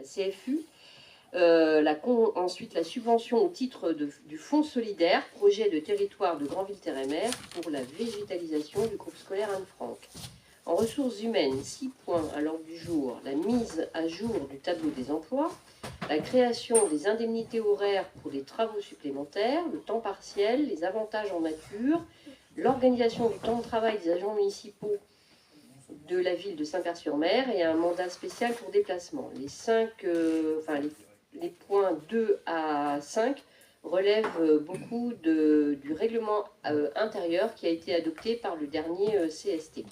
CFU. Ensuite, la subvention au titre du Fonds solidaire, projet de territoire de Granville-Terre-et-Mer pour la végétalisation du groupe scolaire Anne-Franck. En ressources humaines, 6 points à l'ordre du jour, la mise à jour du tableau des emplois, la création des indemnités horaires pour des travaux supplémentaires, le temps partiel, les avantages en nature, l'organisation du temps de travail des agents municipaux de la ville de Saint-Père-sur-Mer et un mandat spécial pour déplacement. Les points 2 à 5 relèvent beaucoup du règlement intérieur qui a été adopté par le dernier CST.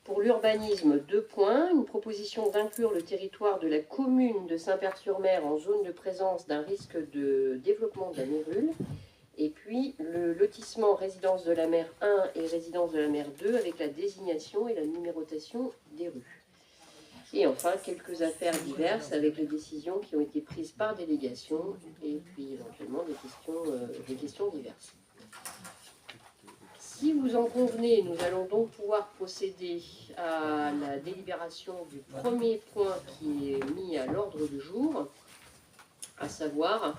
Pour l'urbanisme, 2 points, une proposition d'inclure le territoire de la commune de Saint-Père-sur-Mer en zone de présence d'un risque de développement de la mérule. Et puis le lotissement résidence de la mer 1 et résidence de la mer 2 avec la désignation et la numérotation des rues. Et enfin, quelques affaires diverses avec les décisions qui ont été prises par délégation et puis éventuellement des questions diverses. Si vous en convenez, nous allons donc pouvoir procéder à la délibération du premier point qui est mis à l'ordre du jour, à savoir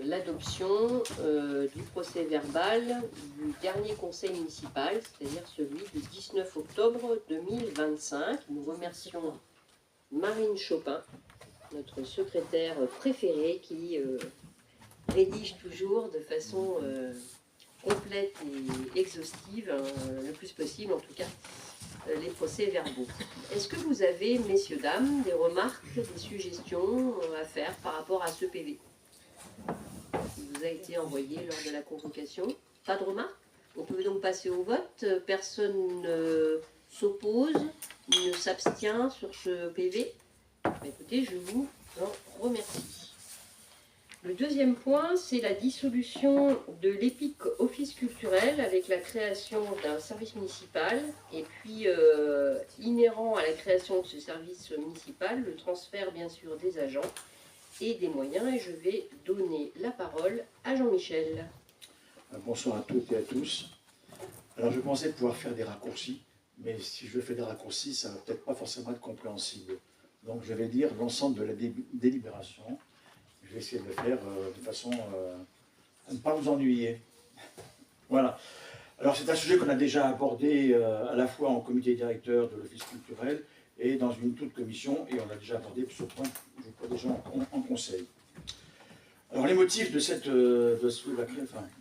l'adoption du procès verbal du dernier conseil municipal, c'est-à-dire celui du 19 octobre 2025. Nous remercions Marine Chopin, notre secrétaire préférée, qui rédige toujours de façon complète et exhaustive, le plus possible en tout cas, les procès-verbaux. Est-ce que vous avez, messieurs, dames, des remarques, des suggestions à faire par rapport à ce PV qui vous a été envoyé lors de la convocation? Pas de remarques? On peut donc passer au vote. Personne ne s'oppose, ne s'abstient sur ce PV. Écoutez, je vous en remercie. Le deuxième point, c'est la dissolution de l'EPIC Office culturel avec la création d'un service municipal et puis inhérent à la création de ce service municipal, le transfert bien sûr des agents et des moyens. Et je vais donner la parole à Jean-Michel. Bonsoir à toutes et à tous. Alors je pensais pouvoir faire des raccourcis, mais si je fais des raccourcis, ça ne va peut-être pas forcément être compréhensible. Donc je vais dire l'ensemble de la délibération. Je vais essayer de le faire de façon à ne pas vous ennuyer. Voilà. Alors c'est un sujet qu'on a déjà abordé à la fois en comité directeur de l'Office culturel et dans une toute commission, et on a déjà abordé ce point, je crois, déjà en conseil. Alors les motifs de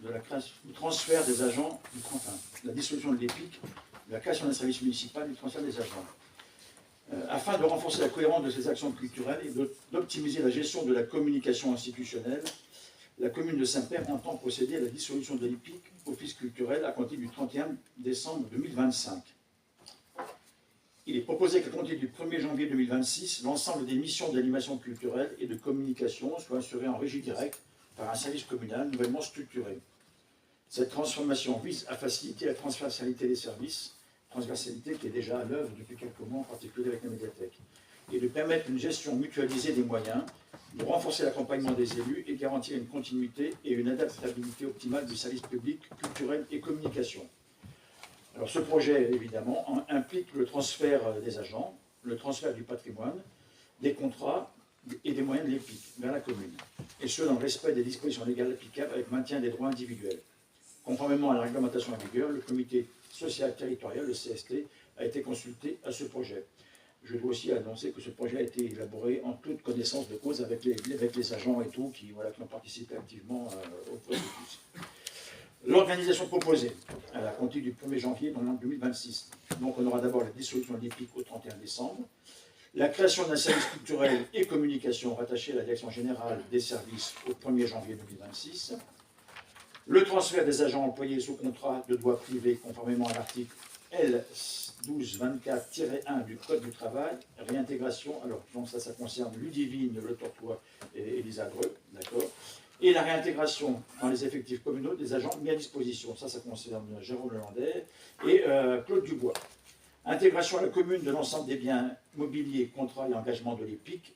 la création, du transfert des agents, la dissolution de l'EPIC, de la création d'un service municipal, du transfert des agents. Afin de renforcer la cohérence de ces actions culturelles et d'optimiser la gestion de la communication institutionnelle, la commune de Saint-Père entend procéder à la dissolution de l'EPIC, Office culturel, à compter du 31 décembre 2025. Il est proposé qu'à compter du 1er janvier 2026, l'ensemble des missions d'animation culturelle et de communication soient assurées en régie directe par un service communal nouvellement structuré. Cette transformation vise à faciliter la transversalité des services, transversalité qui est déjà à l'œuvre depuis quelques mois, en particulier avec la médiathèque, et de permettre une gestion mutualisée des moyens, de renforcer l'accompagnement des élus et garantir une continuité et une adaptabilité optimale du service public, culturel et communication. Alors ce projet, évidemment, implique le transfert des agents, le transfert du patrimoine, des contrats et des moyens de l'EPIC vers la commune, et ce, dans le respect des dispositions légales applicables avec maintien des droits individuels. Conformément à la réglementation en vigueur, le comité social territorial, le CST, a été consulté à ce projet. Je dois aussi annoncer que ce projet a été élaboré en toute connaissance de cause avec les agents et tout, qui ont participé activement au processus. L'organisation proposée, à la compter du 1er janvier 2026. Donc on aura d'abord la dissolution de l'EPIC au 31 décembre, la création d'un service culturel et communication rattaché à la direction générale des services au 1er janvier 2026, le transfert des agents employés sous contrat de droit privé conformément à l'article L1224-1 du Code du travail, réintégration, alors donc ça concerne Ludivine Le Tortois et Elisa Dreux, d'accord, et la réintégration dans les effectifs communaux des agents mis à disposition, ça concerne Jérôme Lelandais et Claude Dubois. Intégration à la commune de l'ensemble des biens mobiliers, contrats et engagements de l'EPIC,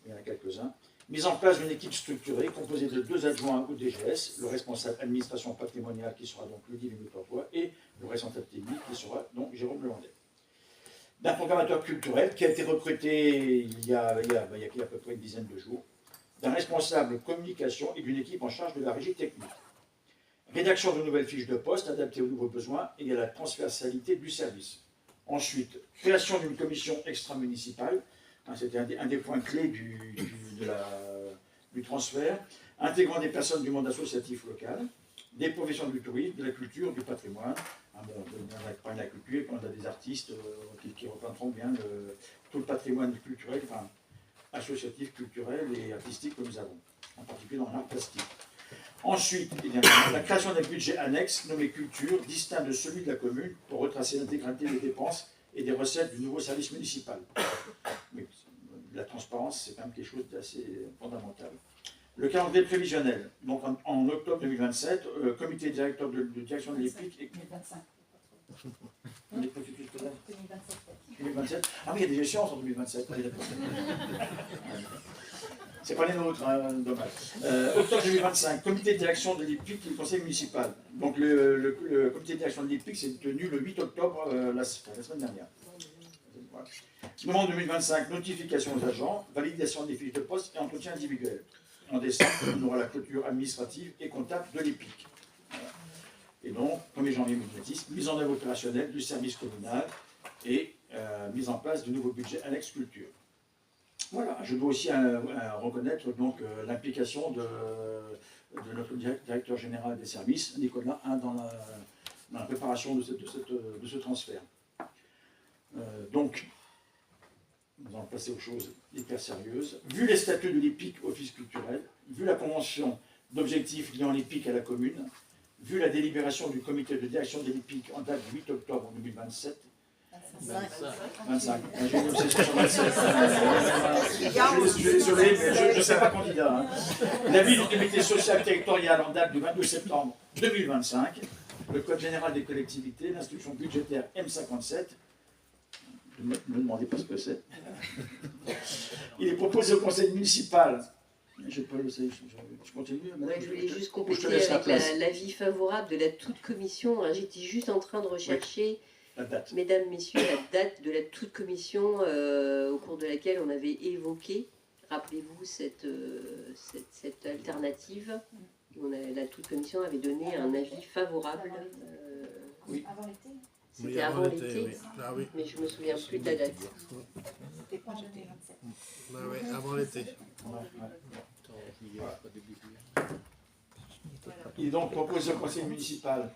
il y en a quelques-uns. Mise en place d'une équipe structurée composée de 2 adjoints au DGS, le responsable administration patrimoniale qui sera donc Ludivine Le Tortois et le responsable technique qui sera donc Jérôme Lelandais. d'un programmateur culturel qui a été recruté il y a à peu près une dizaine de jours, d'un responsable communication et d'une équipe en charge de la régie technique. Rédaction de nouvelles fiches de poste adaptées aux nouveaux besoins et à la transversalité du service. Ensuite, création d'une commission extra-municipale, c'était un des points clés du transfert, intégrant des personnes du monde associatif local, des professions du tourisme, de la culture, du patrimoine. Dans la culture, on a des artistes qui représenteront bien tout le patrimoine culturel, enfin, associatif, culturel et artistique que nous avons, en particulier dans l'art plastique. Ensuite, la création d'un budget annexe nommé culture, distinct de celui de la commune, pour retracer l'intégralité des dépenses et des recettes du nouveau service municipal. Mais la transparence, c'est quand même quelque chose d'assez fondamental. Le calendrier prévisionnel, donc en octobre 2027, le comité directeur de direction de l'EPIC... 2025. On est processus peut-être 2027. Ah oui, il y a des échéances en 2027. C'est pas les nôtres, hein, dommage. Octobre 2025, comité de direction de l'EPIC et le conseil municipal. Donc le comité de direction de l'EPIC s'est tenu le 8 octobre, la semaine dernière. Voilà. Novembre 2025, notification aux agents, validation des fiches de poste et entretien individuel. En décembre, on aura la clôture administrative et comptable de l'EPIC. Voilà. Et donc, 1er janvier 2026, mise en œuvre opérationnelle du service communal et mise en place du nouveau budget annexe culture. Voilà, je dois aussi reconnaître donc l'implication de notre directeur général des services, Nicolas, dans la préparation de ce transfert. Donc, nous allons passer aux choses hyper sérieuses. Vu les statuts de l'EPIC Office culturel, vu la convention d'objectifs liant l'EPIC à la commune, vu la délibération du comité de direction de l'EPIC en date du 8 octobre 2027, 25. J'ai une obsession sur 27. Je suis désolé, mais je ne serai pas candidat. Hein. L'avis du comité social territorial en date du 22 septembre 2025, le Code général des collectivités, l'instruction budgétaire M57. Ne me demandez pas ce que c'est. Il est proposé au conseil municipal. Je continue. Ouais, je voulais juste compléter avec l'avis favorable de la toute commission. J'étais juste en train de rechercher, la date. Mesdames, Messieurs, la date de la toute commission au cours de laquelle on avait évoqué, rappelez-vous, cette alternative. La toute commission avait donné un avis favorable. Oui. Avant l'été. C'était avant l'été, oui. Ah, oui. mais je ne me souviens plus de la date. C'était pas en 2027. Ah, oui, avant l'été. Voilà. Il est donc proposé au conseil municipal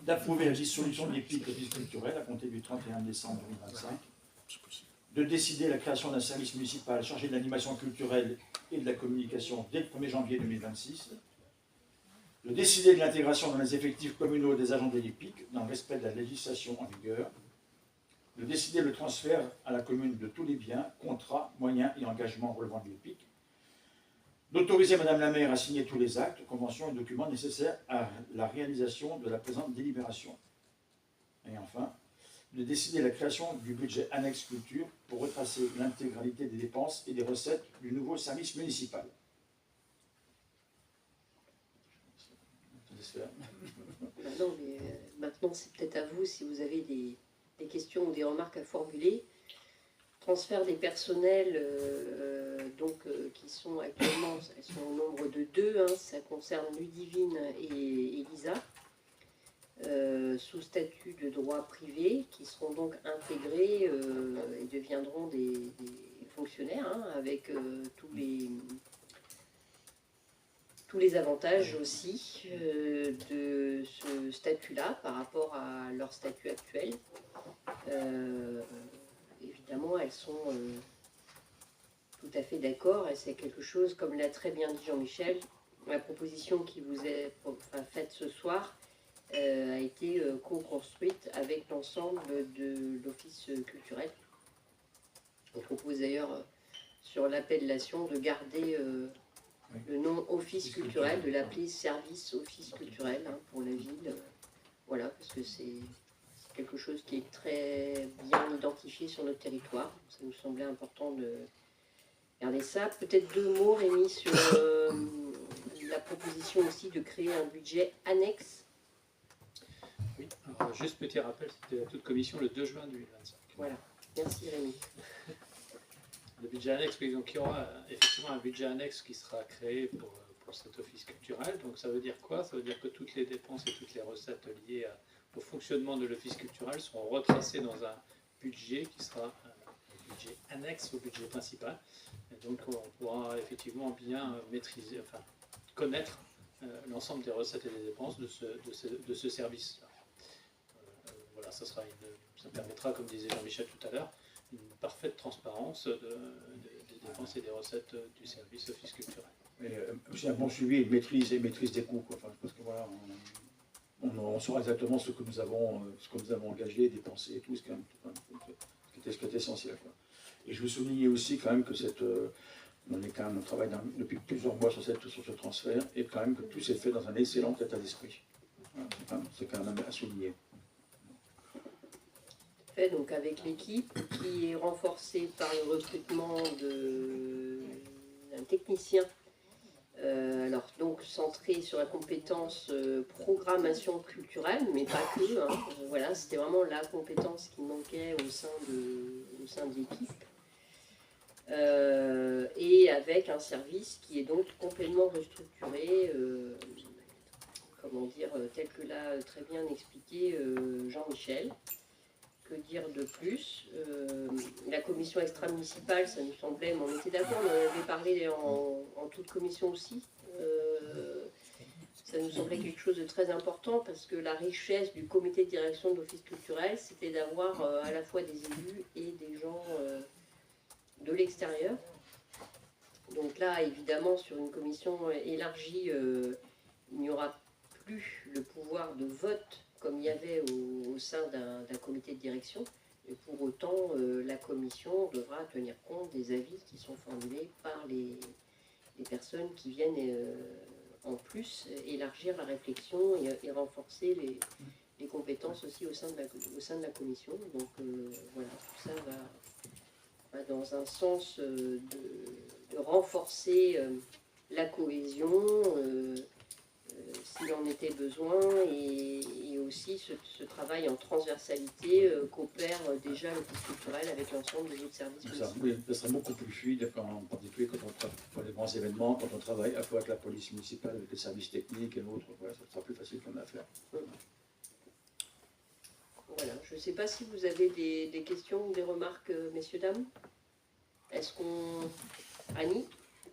d'approuver la dissolution de l'EPIC Office culturel à compter du 31 décembre 2025, de décider la création d'un service municipal chargé de l'animation culturelle et de la communication dès le 1er janvier 2026, de décider de l'intégration dans les effectifs communaux des agents de l'EPIC dans le respect de la législation en vigueur, de décider le transfert à la commune de tous les biens, contrats, moyens et engagements relevant de l'EPIC, d'autoriser Madame la maire à signer tous les actes, conventions et documents nécessaires à la réalisation de la présente délibération. Et enfin, de décider la création du budget annexe culture pour retracer l'intégralité des dépenses et des recettes du nouveau service municipal. Non, mais maintenant, c'est peut-être à vous si vous avez des questions ou des remarques à formuler. Transfert des personnels qui sont actuellement, elles sont au nombre de 2, hein, ça concerne Ludivine et Elisa, sous statut de droit privé, qui seront donc intégrés et deviendront des fonctionnaires, hein, avec tous les avantages aussi de ce statut-là par rapport à leur statut actuel. Évidemment, elles sont tout à fait d'accord et c'est quelque chose, comme l'a très bien dit Jean-Michel, la proposition qui vous est faite ce soir a été co-construite avec l'ensemble de l'Office culturel. On propose d'ailleurs sur l'appellation de garder le nom Office culturel, de l'appeler Service Office culturel, hein, pour la ville. Voilà, parce que c'est quelque chose qui est très bien identifié sur notre territoire. Ça nous semblait important de garder ça. Peut-être 2 mots, Rémi, sur la proposition aussi de créer un budget annexe. Oui, alors, juste petit rappel, c'était la toute commission le 2 juin 2025. Voilà, merci Rémi. Le budget annexe, oui, donc il y aura effectivement un budget annexe qui sera créé pour cet office culturel. Donc ça veut dire quoi? Ça veut dire que toutes les dépenses et toutes les recettes liées au fonctionnement de l'office culturel seront retracées dans un budget qui sera un budget annexe au budget principal. Et donc on pourra effectivement bien maîtriser, enfin connaître l'ensemble des recettes et des dépenses de ce service. Voilà, ça permettra, comme disait Jean-Michel tout à l'heure, une parfaite transparence des dépenses et des recettes du service office culturel. Et aussi un bon suivi et maîtrise des coûts, quoi. Enfin, parce que voilà, on saura exactement ce que nous avons engagé, dépensé et tout, ce qui est essentiel, quoi. Et je veux souligner aussi quand même que on travaille depuis plusieurs mois sur ce transfert, et quand même que tout s'est fait dans un excellent état d'esprit. Voilà, c'est quand même à souligner. Fait donc avec l'équipe qui est renforcée par le recrutement d'un technicien, alors donc centré sur la compétence programmation culturelle, mais pas que. Voilà, c'était vraiment la compétence qui manquait au sein de l'équipe. Et avec un service qui est donc complètement restructuré, comment dire, tel que l'a très bien expliqué Jean-Michel. Que dire de plus? La commission extra-municipale, ça nous semblait, mais on était d'accord, on en avait parlé en toute commission aussi. Ça nous semblait quelque chose de très important parce que la richesse du comité de direction de l'office culturel, c'était d'avoir à la fois des élus et des gens de l'extérieur. Donc là, évidemment, sur une commission élargie, il n'y aura plus le pouvoir de vote comme il y avait au sein d'un comité de direction. Et pour autant, la commission devra tenir compte des avis qui sont formulés par les personnes qui viennent en plus élargir la réflexion et renforcer les compétences aussi au sein de la commission. Donc voilà, tout ça va dans un sens de renforcer la cohésion, s'il en était besoin, et aussi ce travail en transversalité qu'opère déjà l'office culturel avec l'ensemble des autres services. Oui, ça sera beaucoup plus fluide, en particulier quand pour les grands événements, quand on travaille à la fois avec la police municipale, avec les services techniques et autres, ouais, ça sera plus facile qu'on a à faire. Voilà, je ne sais pas si vous avez des questions ou des remarques, messieurs, dames. Est-ce qu'on... Annie?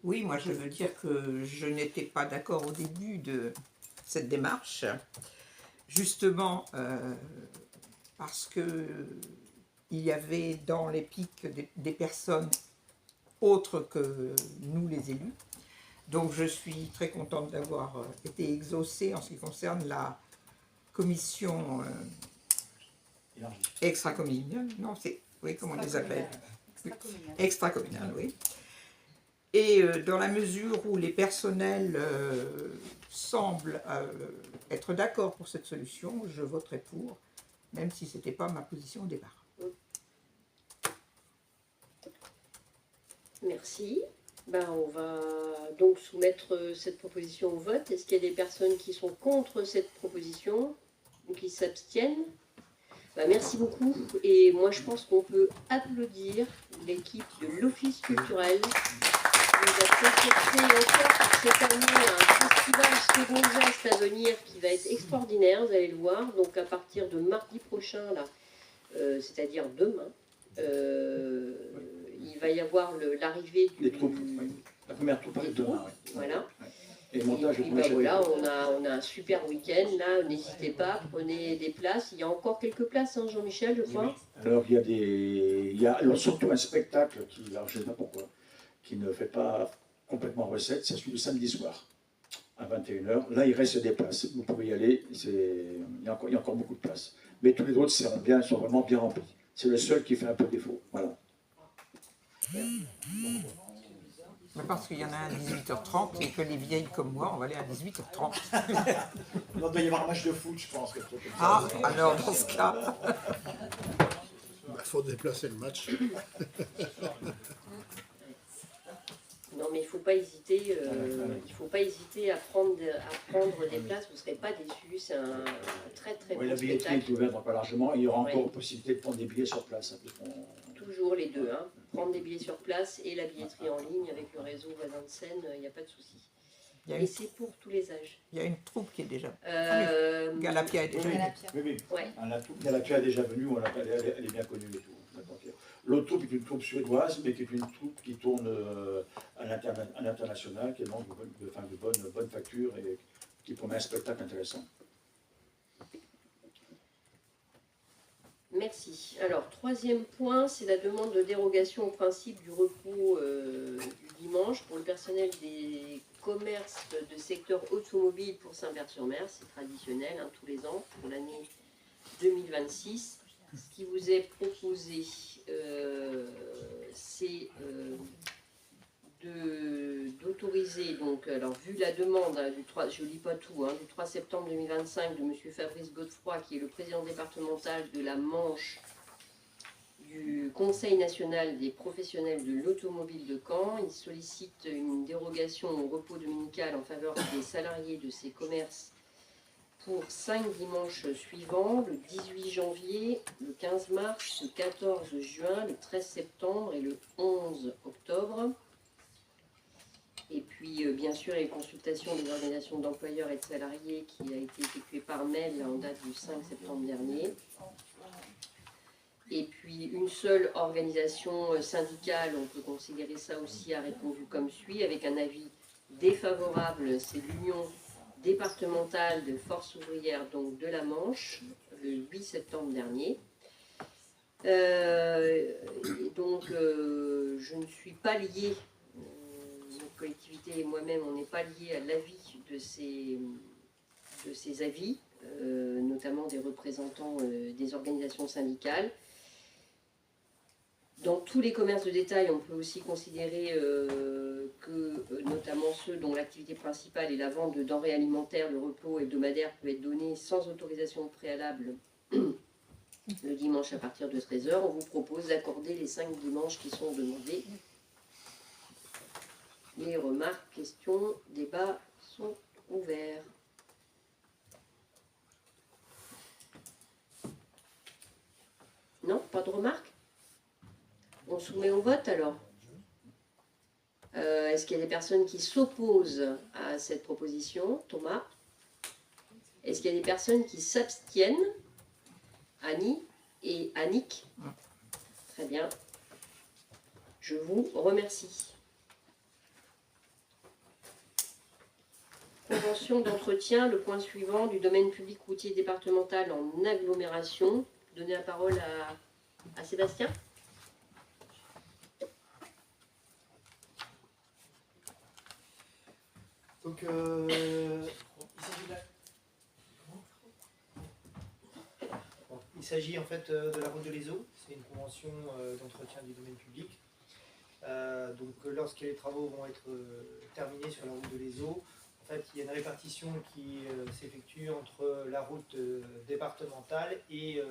Oui, moi je veux dire que je n'étais pas d'accord au début de cette démarche, justement parce que il y avait dans les pics des personnes autres que nous les élus. Donc je suis très contente d'avoir été exaucée en ce qui concerne la commission extracommunale. Non, c'est, oui, comment on les appelle? Extracommunale, oui. Et dans la mesure où les personnels semblent être d'accord pour cette solution, je voterai pour, même si ce n'était pas ma position au départ. Merci. Ben, on va donc soumettre cette proposition au vote. Est-ce qu'il y a des personnes qui sont contre cette proposition ou qui s'abstiennent? Ben, merci beaucoup. Et moi, je pense qu'on peut applaudir l'équipe de l'Office culturel. Nous a consacré encore cette année un festival Second Geste à venir qui va être extraordinaire, vous allez le voir. Donc à partir de mardi prochain, là, c'est-à-dire demain, il va y avoir l'arrivée des troupes, oui. La première troupe arrive demain. Oui. Voilà. Et le montage, et puis, ben, voilà, on a un super week-end, là, n'hésitez pas, prenez des places. Il y a encore quelques places, hein, Jean-Michel, je crois. Alors il y a alors, surtout un spectacle qui, alors je ne sais pas pourquoi, qui ne fait pas complètement recette, c'est celui du samedi soir, à 21h. Là, il reste des places, vous pouvez y aller, il y a encore beaucoup de places. Mais tous les autres sont vraiment bien remplis. C'est le seul qui fait un peu défaut. Voilà. Parce qu'il y en a un à 18h30 et que les vieilles comme moi, on va aller à 18h30. Il doit y avoir un match de foot, je pense. Ah, alors dans ce cas... Il faut déplacer le match. Non, mais il ne faut pas hésiter. Il faut pas hésiter à prendre des places. Vous ne serez pas déçus. C'est un très très Oui, bon la billetterie spectacle. est ouverte encore largement. Il y aura encore Oui. possibilité de prendre des billets sur place. Toujours les deux. Hein. Prendre des billets sur place et la billetterie en ligne avec le réseau voisin de Seine, il n'y a pas de souci. Il y a Et une, c'est pour tous les âges. il y a une troupe qui est déjà. Galapia Galapia est déjà. Oui, Galapia. oui, oui. Ouais. Galapia est déjà venue, elle est bien connue et tout. L'autre troupe est une troupe suédoise, mais qui est une troupe qui tourne à l'international, qui est donc de bonne facture et qui promet un spectacle intéressant. Merci. Alors, troisième point, c'est la demande de dérogation au principe du repos du dimanche pour le personnel des commerces de secteur automobile pour Saint-Père-sur-Mer. C'est traditionnel, hein, tous les ans, pour l'année 2026. Ce qui vous est proposé, c'est d'autoriser, donc, alors vu la demande du 3, je lis pas tout, hein, du 3 septembre 2025 de M. Fabrice Godefroy, qui est le président départemental de la Manche du Conseil national des professionnels de l'automobile de Caen. Il sollicite une dérogation au repos dominical en faveur des salariés de ces commerces pour 5 dimanches suivants, le 18 janvier, le 15 mars, le 14 juin, le 13 septembre et le 11 octobre. Et puis, bien sûr, les consultations des organisations d'employeurs et de salariés qui a été effectuée par mail en date du 5 septembre dernier. Et puis, une seule organisation syndicale, on peut considérer ça aussi, a répondu comme suit, avec un avis défavorable, c'est l'Union départementale de force ouvrière donc de la Manche, le 8 septembre dernier. Et donc, je ne suis pas liée, notre collectivité et moi-même, on n'est pas liés à l'avis de ces avis, notamment des représentants des organisations syndicales. Dans tous les commerces de détail, on peut aussi considérer que, notamment ceux dont l'activité principale est la vente de denrées alimentaires, le repos hebdomadaire peut être donné sans autorisation préalable le dimanche à partir de 13 h. On vous propose d'accorder les 5 dimanches qui sont demandés. Les remarques, questions, débats sont ouverts. Non, pas de remarques? On soumet au vote alors. Est-ce qu'il y a des personnes qui s'opposent à cette proposition? Thomas? Est-ce qu'il y a des personnes qui s'abstiennent? Annie et Annick? Très bien. Je vous remercie. Convention d'entretien, le point suivant du domaine public routier départemental en agglomération. Donner la parole à Sébastien. Donc, il s'agit en fait de la route de l'Ezo. C'est une convention d'entretien du domaine public. Donc, lorsque les travaux vont être terminés sur la route de l'Ezo, en fait, il y a une répartition qui s'effectue entre la route départementale et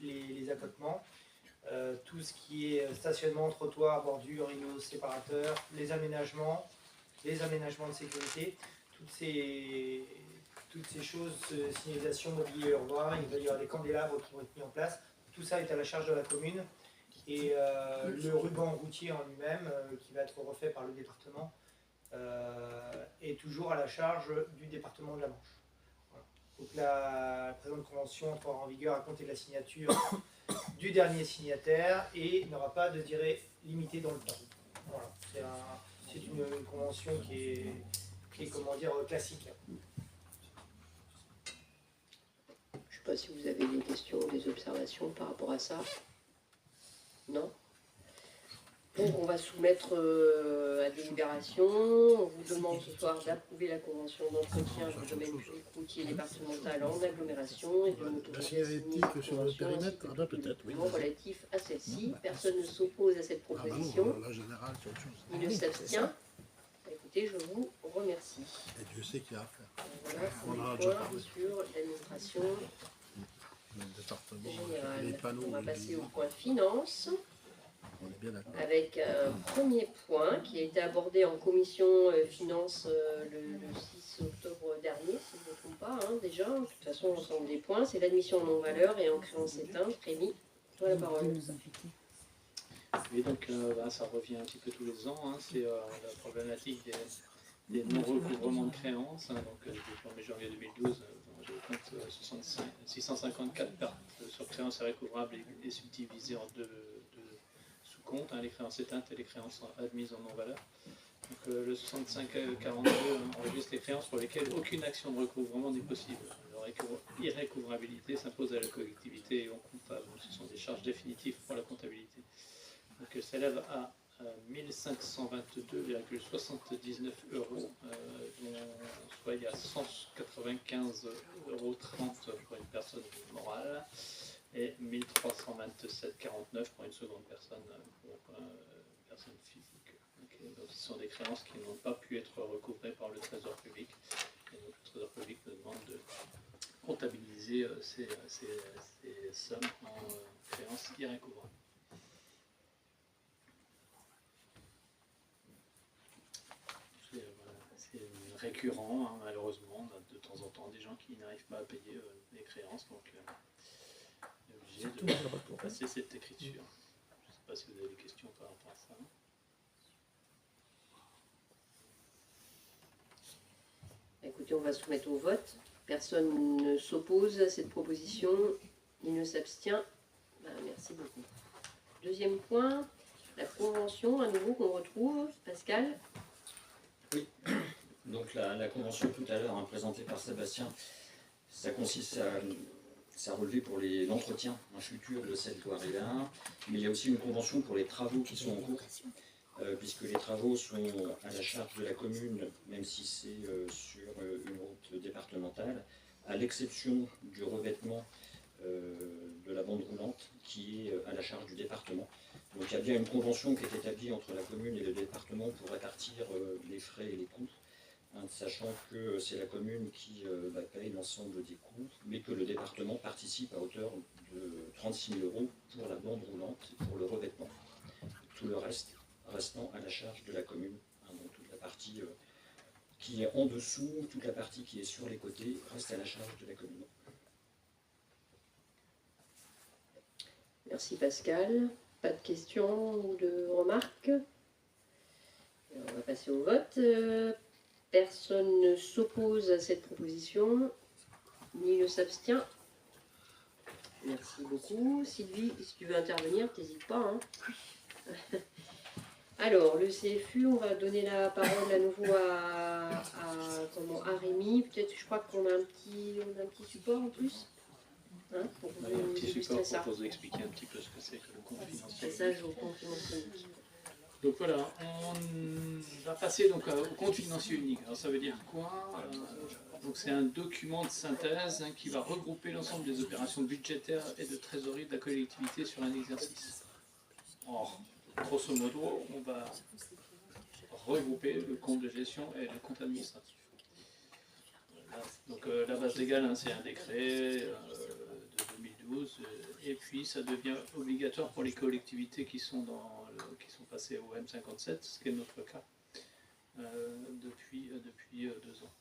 les accotements. Tout ce qui est stationnement, trottoir, bordure, rideaux, séparateurs, les aménagements de sécurité, toutes ces choses, signalisation, mobilier urbain, il va y avoir des candélabres qui vont être mis en place. Tout ça est à la charge de la commune. Et le ruban routier en lui-même, qui va être refait par le département, est toujours à la charge du département de la Manche. Voilà. Donc la présente convention entrera en vigueur à compter de la signature du dernier signataire et n'aura pas de durée limitée dans le temps. Voilà. C'est une convention qui est comment dire, classique. Je ne sais pas si vous avez des questions, des observations par rapport à ça. Non? Donc on va soumettre à délibération. On vous demande ce soir d'approuver la convention d'entretien du domaine public routier départemental en agglomération et de l'autoriser à signer cette sur le convention périmètre, ainsi là que tous les peut-être, oui. documents relatifs à celle-ci. Personne ne s'oppose à cette Ah bah proposition. non, la générale, c'est autre chose. Il ne s'abstient. Écoutez, je vous remercie. Et Dieu sait qu'il y a à faire. Voilà, On en a pour déjà les parlé. sur l'administration Le département, les générale. panneaux. On va les- passer au point finance. On est bien d'accord. avec un premier point qui a été abordé en commission finances le 6 octobre dernier, si je ne me trompe pas, hein, déjà. De toute façon, l'ensemble des points, c'est l'admission en non-valeur et en créance éteinte. Rémi, toi la parole. Et donc, ça revient un petit peu tous les ans, hein, c'est la problématique des non-recouvrements de créances. Hein, donc, depuis le 1er janvier 2012, je compte 654 pertes sur créances irrécouvrables et subdivisées en deux sous-comptes, hein, les créances éteintes et les créances admises en non-valeur. Donc, le 65-42 enregistre les créances pour lesquelles aucune action de recouvrement n'est possible. Leur irrécouvrabilité s'impose à la collectivité et au comptable. Ce sont des charges définitives pour la comptabilité. Donc, s'élève à 1522,79 €, dont soit il y a 195,30 € pour une personne morale et 1327,49 € pour une seconde personne, pour une personne physique. Donc, ce sont des créances qui n'ont pas pu être recouvrées par le Trésor public. Et donc, le Trésor public nous demande de comptabiliser ces sommes en créances irrécouvrables. C'est récurrent, hein, malheureusement, de temps en temps, des gens qui n'arrivent pas à payer les créances, donc on est obligé de passer cette écriture. Je ne sais pas si vous avez des questions par rapport à ça. Écoutez, on va soumettre au vote. Personne ne s'oppose à cette proposition. Il ne s'abstient. Merci beaucoup. Deuxième point, la convention, à nouveau, qu'on retrouve. Pascal. Oui, donc la convention tout à l'heure présentée par Sébastien, ça consiste à relever pour l'entretien futur de cette voirie là, mais il y a aussi une convention pour les travaux qui sont en cours, puisque les travaux sont à la charge de la commune, même si c'est sur une route départementale, à l'exception du revêtement de la bande roulante qui est à la charge du département. Donc il y a bien une convention qui est établie entre la commune et le département pour répartir les frais et les coûts, hein, sachant que c'est la commune qui paye l'ensemble des coûts, mais que le département participe à hauteur de 36 000 € pour la bande roulante et pour le revêtement. Tout le reste restant à la charge de la commune, hein, donc toute la partie qui est en dessous, toute la partie qui est sur les côtés reste à la charge de la commune. Merci Pascal. Pas de questions ou de remarques? On va passer au vote. Personne ne s'oppose à cette proposition, ni ne s'abstient. Merci beaucoup. Sylvie, si tu veux intervenir, n'hésite pas. Hein. Alors, le CFU, on va donner la parole à nouveau à Rémi. Peut-être, je crois qu'on a un petit support en plus. Hein, pour On a un petit support ça. pour vous expliquer un petit peu ce que c'est que le compte financier. Passage au compte financier unique. Donc voilà, on va passer donc au compte financier unique. Alors ça veut dire quoi? Donc c'est un document de synthèse qui va regrouper l'ensemble des opérations budgétaires et de trésorerie de la collectivité sur un exercice. Or, grosso modo, on va regrouper le compte de gestion et le compte administratif. Donc la base légale, c'est un décret de 2012, et puis ça devient obligatoire pour les collectivités qui sont passées au M57, ce qui est notre cas depuis 2 ans.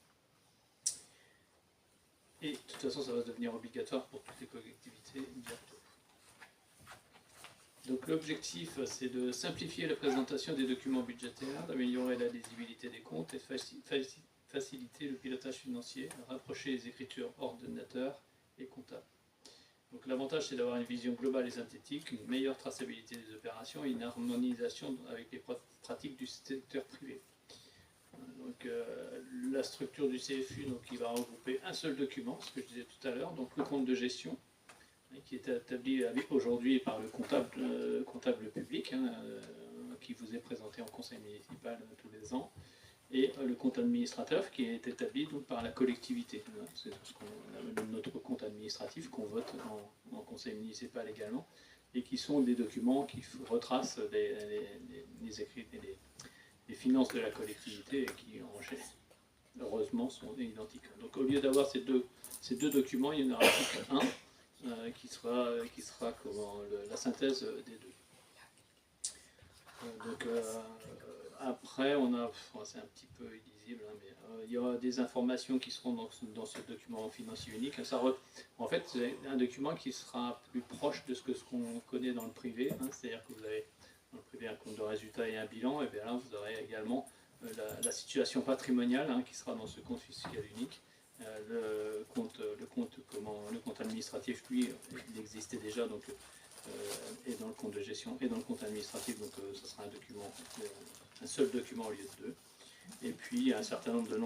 Et de toute façon, ça va devenir obligatoire pour toutes les collectivités bientôt. Donc l'objectif, c'est de simplifier la présentation des documents budgétaires, d'améliorer la lisibilité des comptes et faciliter le pilotage financier, rapprocher les écritures ordinateur et comptable. Donc l'avantage, c'est d'avoir une vision globale et synthétique, une meilleure traçabilité des opérations et une harmonisation avec les pratiques du secteur privé. Donc la structure du CFU, donc, qui va regrouper un seul document, ce que je disais tout à l'heure, donc le compte de gestion, qui est établi aujourd'hui par le comptable public, qui vous est présenté en conseil municipal tous les ans, et le compte administratif qui est établi donc, par la collectivité. C'est notre compte administratif qu'on vote en conseil municipal également, et qui sont des documents qui retracent les finances de la collectivité et qui, heureusement, sont identiques. Donc au lieu d'avoir ces deux documents, il y en aura plus qu'un qui sera la synthèse des deux. Après, on a, c'est un petit peu illisible, hein, mais il y aura des informations qui seront dans ce document financier unique. En fait, c'est un document qui sera plus proche de ce qu'on connaît dans le privé, hein, c'est-à-dire que vous avez dans le privé un compte de résultat et un bilan, et bien là vous aurez également la situation patrimoniale qui sera dans ce compte fiscal unique. Le compte administratif, lui, il existait déjà, donc et dans le compte de gestion et dans le compte administratif, donc ce sera un seul document au lieu de deux. Et puis un certain nombre de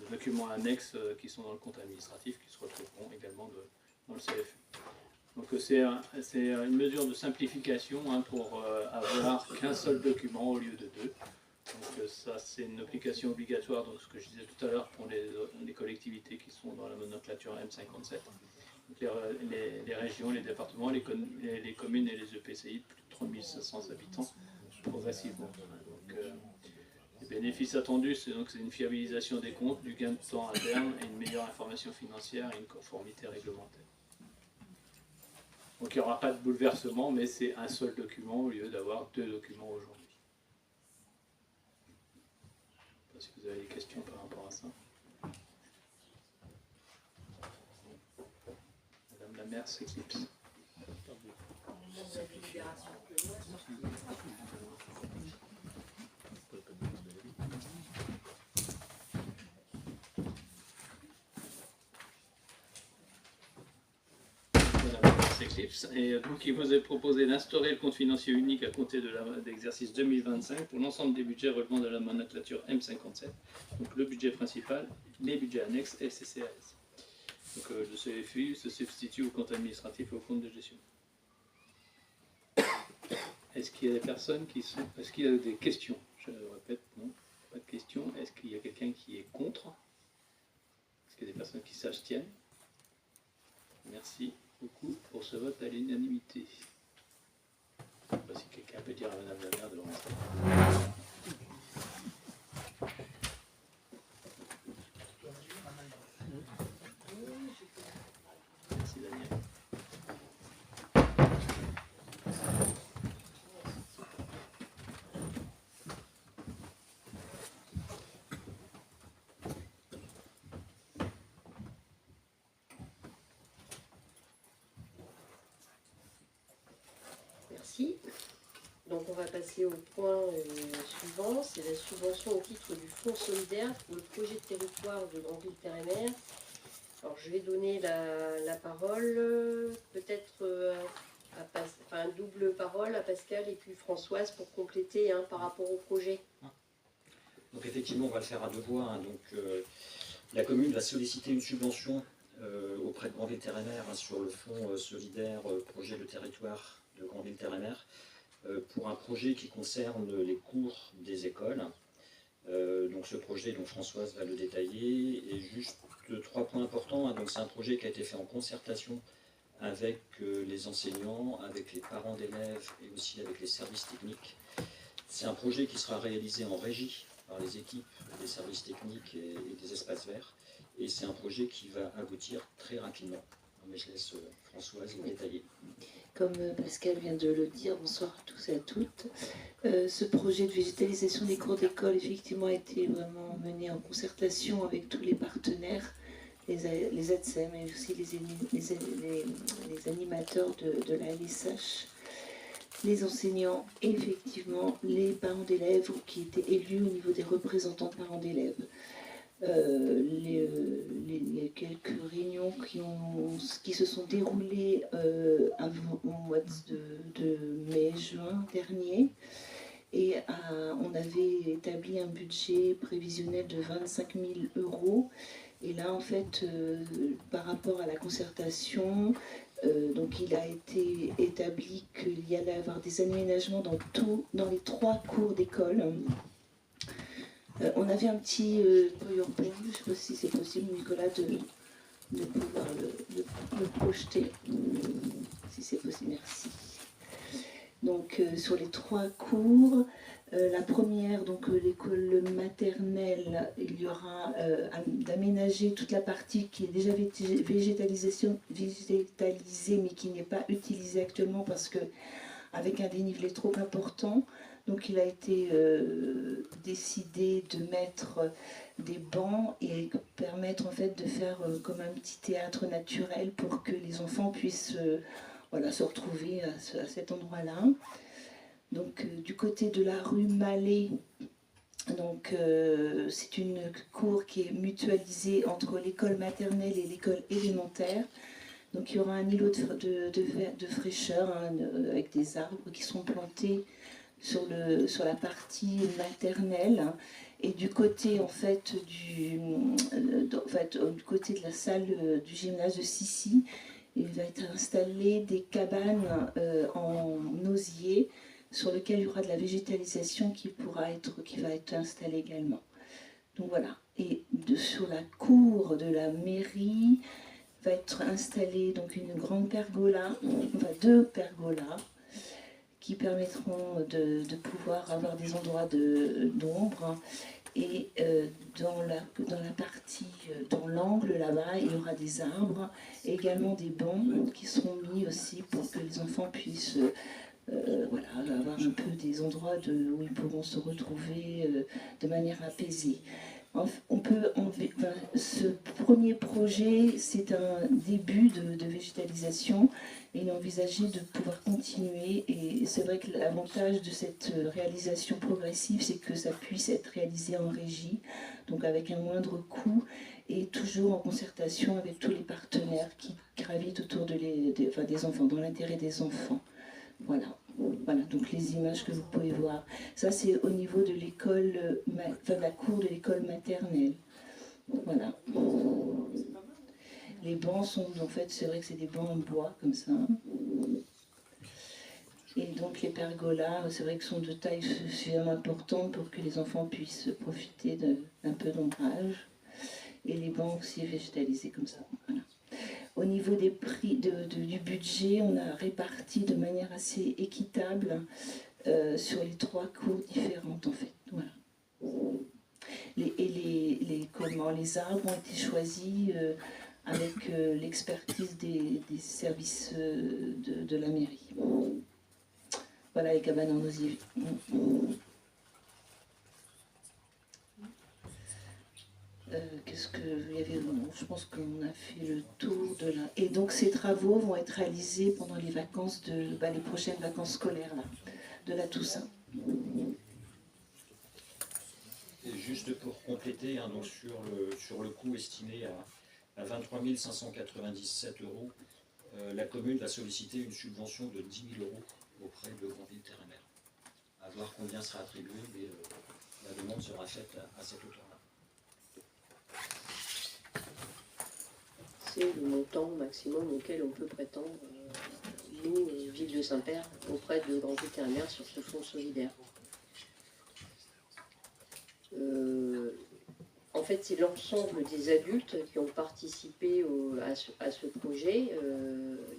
documents annexes qui sont dans le compte administratif qui se retrouveront également dans le CFU. Donc c'est une mesure de simplification pour avoir qu'un seul document au lieu de deux. Donc ça c'est une application obligatoire, donc ce que je disais tout à l'heure pour les collectivités qui sont dans la nomenclature M57. Donc les régions, les départements, les communes et les EPCI de plus de 3500 habitants progressivement. Donc, les bénéfices attendus, c'est une fiabilisation des comptes, du gain de temps à terme et une meilleure information financière et une conformité réglementaire. Donc il n'y aura pas de bouleversement, mais c'est un seul document au lieu d'avoir deux documents aujourd'hui. Je ne sais pas si vous avez des questions par rapport à ça. Madame la maire s'éclipse. Et donc il vous est proposé d'instaurer le compte financier unique à compter de l'exercice 2025 pour l'ensemble des budgets relevant de la nomenclature M57, donc le budget principal, les budgets annexes et CCAS. Donc le CFU se substitue au compte administratif et au compte de gestion. Est-ce qu'il y a des personnes qui sont... Est-ce qu'il y a des questions? Je répète, non, pas de questions. Est-ce qu'il y a quelqu'un qui est contre? Est-ce qu'il y a des personnes qui s'abstiennent? Merci beaucoup pour ce vote à l'unanimité. Je ne sais pas si quelqu'un peut dire à Madame la maire de le rester. Merci Daniel. Merci. Donc on va passer au point suivant, c'est la subvention au titre du Fonds solidaire pour le projet de territoire de Granville-Terre-et-Mer. Alors je vais donner la parole peut-être à double parole à Pascal et puis Françoise pour compléter par rapport au projet. Donc effectivement, on va le faire à deux voix. Donc la commune va solliciter une subvention auprès de Granville-Terre-et-Mer sur le fonds solidaire projet de territoire de Granville-Terre-et-Mer pour un projet qui concerne les cours des écoles. Donc ce projet, donc Françoise va le détailler, et juste trois points importants. Donc c'est un projet qui a été fait en concertation avec les enseignants, avec les parents d'élèves et aussi avec les services techniques. C'est un projet qui sera réalisé en régie par les équipes des services techniques et des espaces verts. Et c'est un projet qui va aboutir très rapidement. Mais je laisse Françoise le détailler. Comme Pascal vient de le dire, bonsoir à tous et à toutes. Ce projet de végétalisation des cours d'école, effectivement, a été vraiment mené en concertation avec tous les partenaires, les ADSEM et aussi les animateurs de la LSH, les enseignants et effectivement les parents d'élèves qui étaient élus au niveau des représentants de parents d'élèves. Les quelques réunions qui se sont déroulées au mois de mai-juin dernier, et on avait établi un budget prévisionnel de 25 000 €. Et là, en fait, par rapport à la concertation, donc il a été établi qu'il y allait avoir des aménagements dans les 3 cours d'école. On avait un petit PowerPoint, je ne sais pas si c'est possible, Nicolas, de pouvoir le projeter, si c'est possible, merci. Donc sur les 3 cours, la première, donc l'école maternelle, il y aura d'aménager toute la partie qui est déjà végétalisée mais qui n'est pas utilisée actuellement parce que avec un dénivelé trop important. Donc il a été décidé de mettre des bancs et permettre en fait de faire comme un petit théâtre naturel pour que les enfants puissent voilà, se retrouver à cet endroit-là. Donc du côté de la rue Mallet, donc c'est une cour qui est mutualisée entre l'école maternelle et l'école élémentaire. Donc il y aura un îlot de fraîcheur hein, avec des arbres qui sont plantés sur la partie maternelle. Et du côté en fait du côté de la salle du gymnase de Sissi, il va être installé des cabanes en osier sur lesquelles il y aura de la végétalisation qui va être installée également. Donc voilà. Et sur la cour de la mairie va être installée donc une grande pergola, enfin 2 pergolas qui permettront de pouvoir avoir des endroits d'ombre. Et dans la partie, dans l'angle là-bas, il y aura des arbres et également des bancs qui seront mis aussi pour que les enfants puissent voilà, avoir un peu des endroits où ils pourront se retrouver de manière apaisée. Ce premier projet, c'est un début de végétalisation et il est envisagé de pouvoir continuer. Et c'est vrai que l'avantage de cette réalisation progressive, c'est que ça puisse être réalisé en régie, donc avec un moindre coût et toujours en concertation avec tous les partenaires qui gravitent autour des enfants, dans l'intérêt des enfants. Voilà. Voilà, donc les images que vous pouvez voir. Ça, c'est au niveau de l'école, de la cour de l'école maternelle. Voilà. Les bancs sont, en fait, c'est vrai que c'est des bancs en bois, comme ça. Et donc les pergolas, c'est vrai que sont de taille suffisamment importante pour que les enfants puissent profiter d'un peu d'ombrage. Et les bancs aussi végétalisés comme ça. Voilà. Au niveau des prix du budget, on a réparti de manière assez équitable sur les 3 cours différentes en fait. Voilà. Les arbres ont été choisis avec l'expertise des services de la mairie. Voilà les cabanes en osier. Qu'est-ce que il y avait? Je pense qu'on a fait le tour de là. Et donc ces travaux vont être réalisés pendant les vacances les prochaines vacances scolaires là, de la Toussaint. Et juste pour compléter, hein, donc sur le coût estimé à 23 597 €, la commune va solliciter une subvention de 10 000 € auprès de Grandville Terre-et-Mer. À voir combien sera attribué, mais la demande sera faite à cette hauteur-là. C'est le montant maximum auquel on peut prétendre, nous, Ville de Saint-Père, auprès de Grandville Terre-et-Mer sur ce fonds solidaire. En fait, c'est l'ensemble des adultes qui ont participé à ce projet,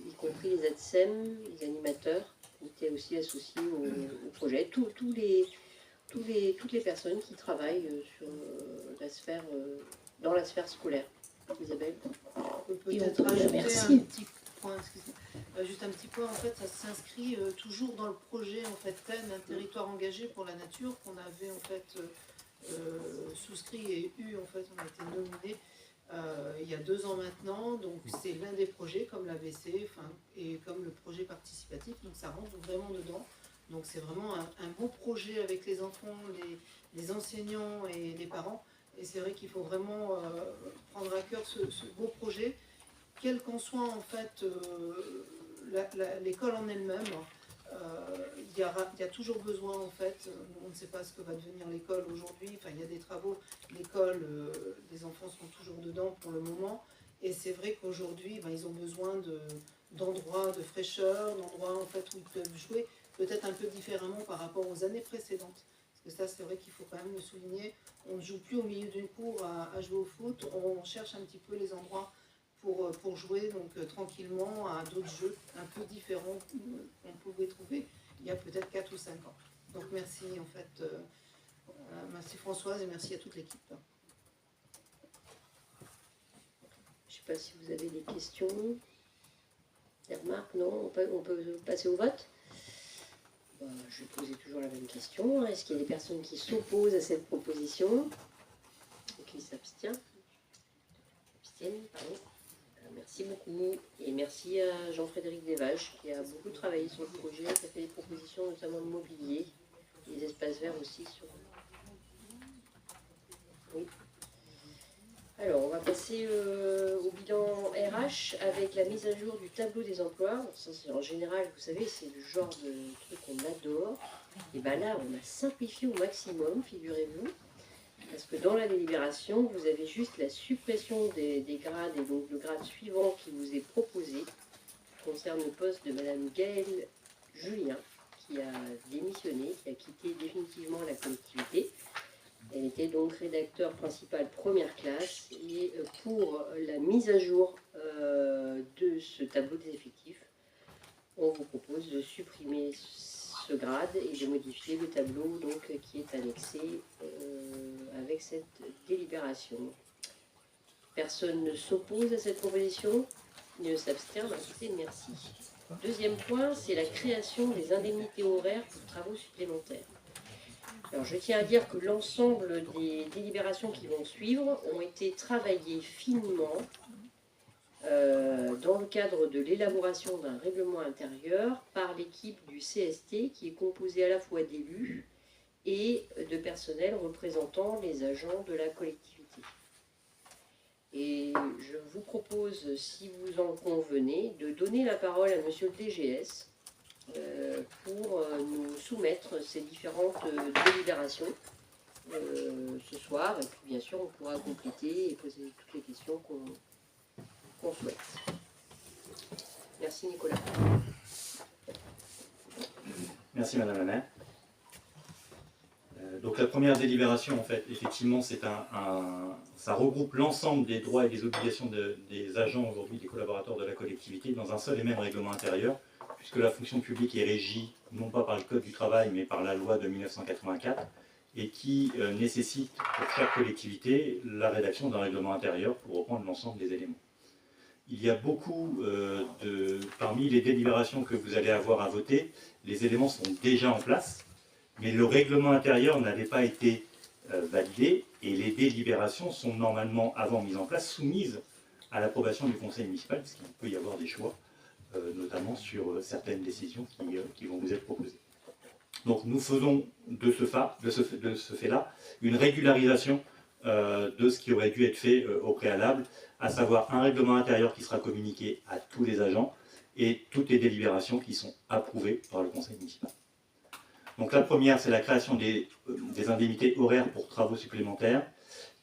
y compris les ADSEM, les animateurs, qui étaient aussi associés au projet, toutes les personnes qui travaillent sur dans la sphère scolaire. Isabelle? On peut Et peut-être on peut rajouter remercier. un petit point, excusez-moi. Juste un petit point, en fait, ça s'inscrit toujours dans le projet en fait thème un territoire engagé pour la nature qu'on avait en fait souscrit et eu en fait, on a été nominé il y a 2 ans maintenant, donc c'est l'un des projets comme l'ABC, et comme le projet participatif, donc ça rentre vraiment dedans. Donc c'est vraiment un beau projet avec les enfants, les enseignants et les parents. Et c'est vrai qu'il faut vraiment prendre à cœur ce beau projet, quel qu'en soit en fait l'école en elle-même. Il y a toujours besoin en fait, on ne sait pas ce que va devenir l'école aujourd'hui, enfin il y a des travaux, l'école, les enfants sont toujours dedans pour le moment, et c'est vrai qu'aujourd'hui ils ont besoin d'endroits de fraîcheur, d'endroits en fait où ils peuvent jouer, peut-être un peu différemment par rapport aux années précédentes. Parce que ça, c'est vrai qu'il faut quand même le souligner. On ne joue plus au milieu d'une cour à jouer au foot. On cherche un petit peu les endroits pour jouer donc tranquillement à d'autres jeux un peu différents qu'on pouvait trouver il y a peut-être 4 ou 5 ans. Donc merci en fait, merci Françoise et merci à toute l'équipe. Je ne sais pas si vous avez des questions, des remarques, non? On peut passer au vote? Je vais poser toujours la même question. Est-ce qu'il y a des personnes qui s'opposent à cette proposition et qui s'abstiennent? Pardon. Merci beaucoup. Et merci à Jean-Frédéric Desvaches qui a beaucoup travaillé sur le projet, qui a fait des propositions notamment de mobilier, des espaces verts aussi. Oui. Alors, on va passer au bilan RH avec la mise à jour du tableau des emplois. Ça, en général, vous savez, c'est le genre de truc qu'on adore. Et bien là, on a simplifié au maximum, figurez-vous. Parce que dans la délibération, vous avez juste la suppression des grades et donc le grade suivant qui vous est proposé, qui concerne le poste de Madame Gaëlle Julien, qui a démissionné, qui a quitté définitivement la collectivité. Elle était donc rédacteur principal première classe et pour la mise à jour de ce tableau des effectifs, on vous propose de supprimer ce grade et de modifier le tableau donc, qui est annexé avec cette délibération. Personne ne s'oppose à cette proposition, ne s'abstient, écoutez, merci. Deuxième point, c'est la création des indemnités horaires pour travaux supplémentaires. Alors, je tiens à dire que l'ensemble des délibérations qui vont suivre ont été travaillées finement dans le cadre de l'élaboration d'un règlement intérieur par l'équipe du CST qui est composée à la fois d'élus et de personnel représentant les agents de la collectivité. Et je vous propose, si vous en convenez, de donner la parole à monsieur le DGS pour nous soumettre ces différentes délibérations ce soir. Et puis bien sûr, on pourra compléter et poser toutes les questions qu'on souhaite. Merci Nicolas. Merci Madame la maire. Donc la première délibération, en fait, effectivement, ça regroupe l'ensemble des droits et des obligations des agents aujourd'hui, des collaborateurs de la collectivité, dans un seul et même règlement intérieur, puisque la fonction publique est régie non pas par le Code du travail, mais par la loi de 1984, et qui nécessite pour chaque collectivité la rédaction d'un règlement intérieur pour reprendre l'ensemble des éléments. Il y a beaucoup parmi les délibérations que vous allez avoir à voter, les éléments sont déjà en place, mais le règlement intérieur n'avait pas été validé et les délibérations sont normalement, avant mise en place, soumises à l'approbation du conseil municipal, parce qu'il peut y avoir des choix, notamment sur certaines décisions qui vont vous être proposées. Donc nous faisons de ce fait-là une régularisation de ce qui aurait dû être fait au préalable, à savoir un règlement intérieur qui sera communiqué à tous les agents et toutes les délibérations qui sont approuvées par le conseil municipal. Donc la première, c'est la création des indemnités horaires pour travaux supplémentaires,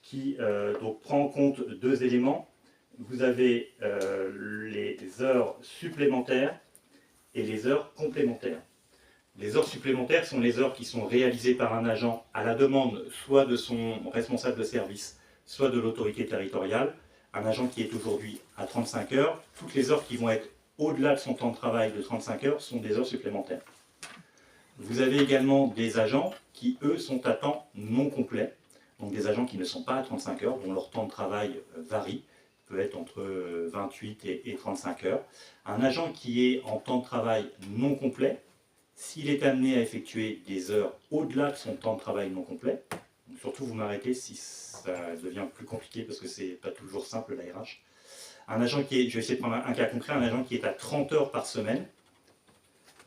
qui donc prend en compte deux éléments. Vous avez les heures supplémentaires et les heures complémentaires. Les heures supplémentaires sont les heures qui sont réalisées par un agent à la demande soit de son responsable de service, soit de l'autorité territoriale. Un agent qui est aujourd'hui à 35 heures, toutes les heures qui vont être au-delà de son temps de travail de 35 heures sont des heures supplémentaires. Vous avez également des agents qui, eux, sont à temps non complet, donc des agents qui ne sont pas à 35 heures, dont leur temps de travail varie, peut être entre 28 et 35 heures. Un agent qui est en temps de travail non complet, s'il est amené à effectuer des heures au-delà de son temps de travail non complet, donc surtout vous m'arrêtez si ça devient plus compliqué parce que c'est pas toujours simple la RH. Un agent qui est, je vais essayer de prendre un cas concret, un agent qui est à 30 heures par semaine,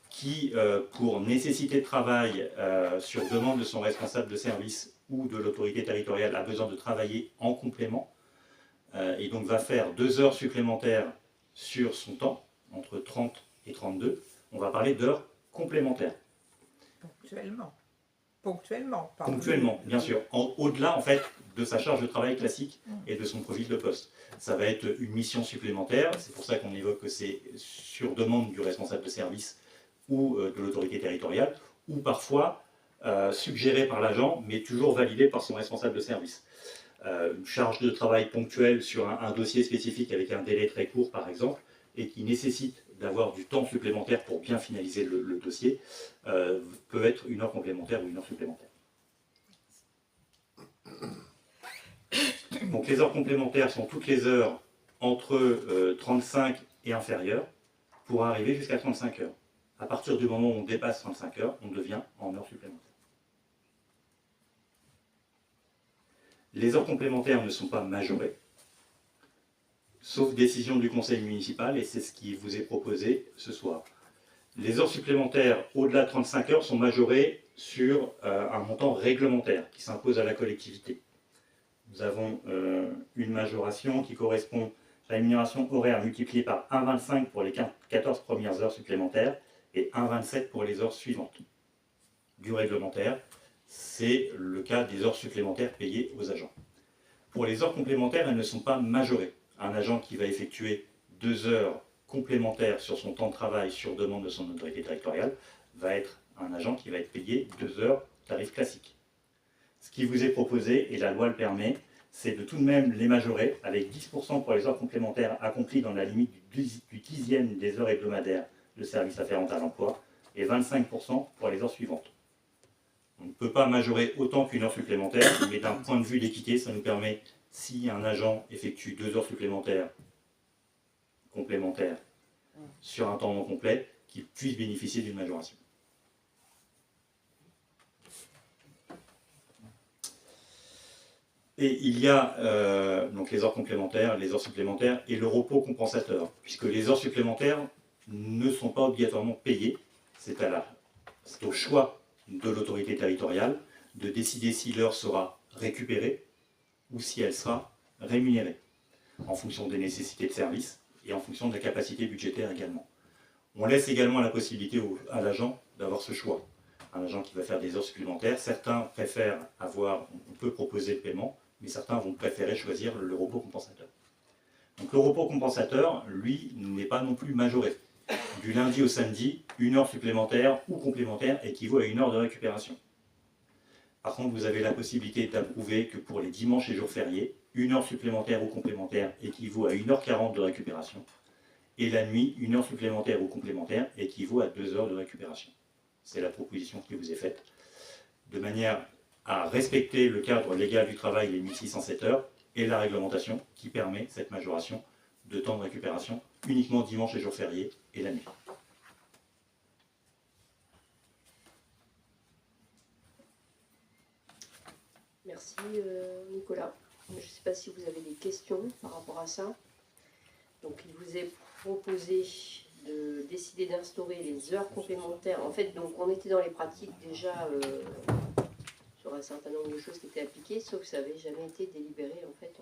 qui, pour nécessité de travail sur demande de son responsable de service ou de l'autorité territoriale, a besoin de travailler en complément, et donc va faire 2 heures supplémentaires sur son temps, entre 30 et 32, on va parler d'heures complémentaires. Ponctuellement. Ponctuellement, pardon. Ponctuellement, bien sûr. Au-delà, en fait, de sa charge de travail classique et de son profil de poste. Ça va être une mission supplémentaire, c'est pour ça qu'on évoque que c'est sur demande du responsable de service ou de l'autorité territoriale, ou parfois suggéré par l'agent, mais toujours validé par son responsable de service. Une charge de travail ponctuelle sur un dossier spécifique avec un délai très court, par exemple, et qui nécessite d'avoir du temps supplémentaire pour bien finaliser le dossier, peut être une heure complémentaire ou une heure supplémentaire. Donc les heures complémentaires sont toutes les heures entre 35 et inférieures, pour arriver jusqu'à 35 heures. À partir du moment où on dépasse 35 heures, on devient en heures supplémentaires. Les heures complémentaires ne sont pas majorées, sauf décision du conseil municipal, et c'est ce qui vous est proposé ce soir. Les heures supplémentaires au-delà de 35 heures sont majorées sur un montant réglementaire qui s'impose à la collectivité. Nous avons une majoration qui correspond à la rémunération horaire multipliée par 1,25 pour les 14 premières heures supplémentaires et 1,27 pour les heures suivantes. Du réglementaire, c'est le cas des heures supplémentaires payées aux agents. Pour les heures complémentaires, elles ne sont pas majorées. Un agent qui va effectuer 2 heures complémentaires sur son temps de travail sur demande de son autorité territoriale va être un agent qui va être payé 2 heures tarif classique. Ce qui vous est proposé, et la loi le permet, c'est de tout de même les majorer avec 10% pour les heures complémentaires accomplies dans la limite du 10e des heures hebdomadaires de service afférentes à l'emploi et 25% pour les heures suivantes. On ne peut pas majorer autant qu'une heure supplémentaire, mais d'un point de vue d'équité, ça nous permet, si un agent effectue 2 heures supplémentaires complémentaires sur un temps non complet, qu'il puisse bénéficier d'une majoration. Et il y a donc les heures complémentaires, les heures supplémentaires et le repos compensateur, puisque les heures supplémentaires ne sont pas obligatoirement payées, c'est au choix de l'autorité territoriale de décider si l'heure sera récupérée ou si elle sera rémunérée, en fonction des nécessités de service et en fonction de la capacité budgétaire également. On laisse également la possibilité à l'agent d'avoir ce choix. Un agent qui va faire des heures supplémentaires, certains préfèrent on peut proposer le paiement, mais certains vont préférer choisir le repos compensateur. Donc le repos compensateur, lui, n'est pas non plus majoré. Du lundi au samedi, 1 heure supplémentaire ou complémentaire équivaut à 1 heure de récupération. Par contre, vous avez la possibilité d'approuver que pour les dimanches et jours fériés, 1 heure supplémentaire ou complémentaire équivaut à 1h40 de récupération. Et la nuit, 1 heure supplémentaire ou complémentaire équivaut à 2 heures de récupération. C'est la proposition qui vous est faite, de manière à respecter le cadre légal du travail, les 1607 heures, et la réglementation qui permet cette majoration de temps de récupération uniquement dimanche et jours fériés et la nuit. Merci Nicolas. Je ne sais pas si vous avez des questions par rapport à ça. Donc il vous est proposé de décider d'instaurer les heures complémentaires. En fait, donc on était dans les pratiques déjà sur un certain nombre de choses qui étaient appliquées, sauf que ça n'avait jamais été délibéré en fait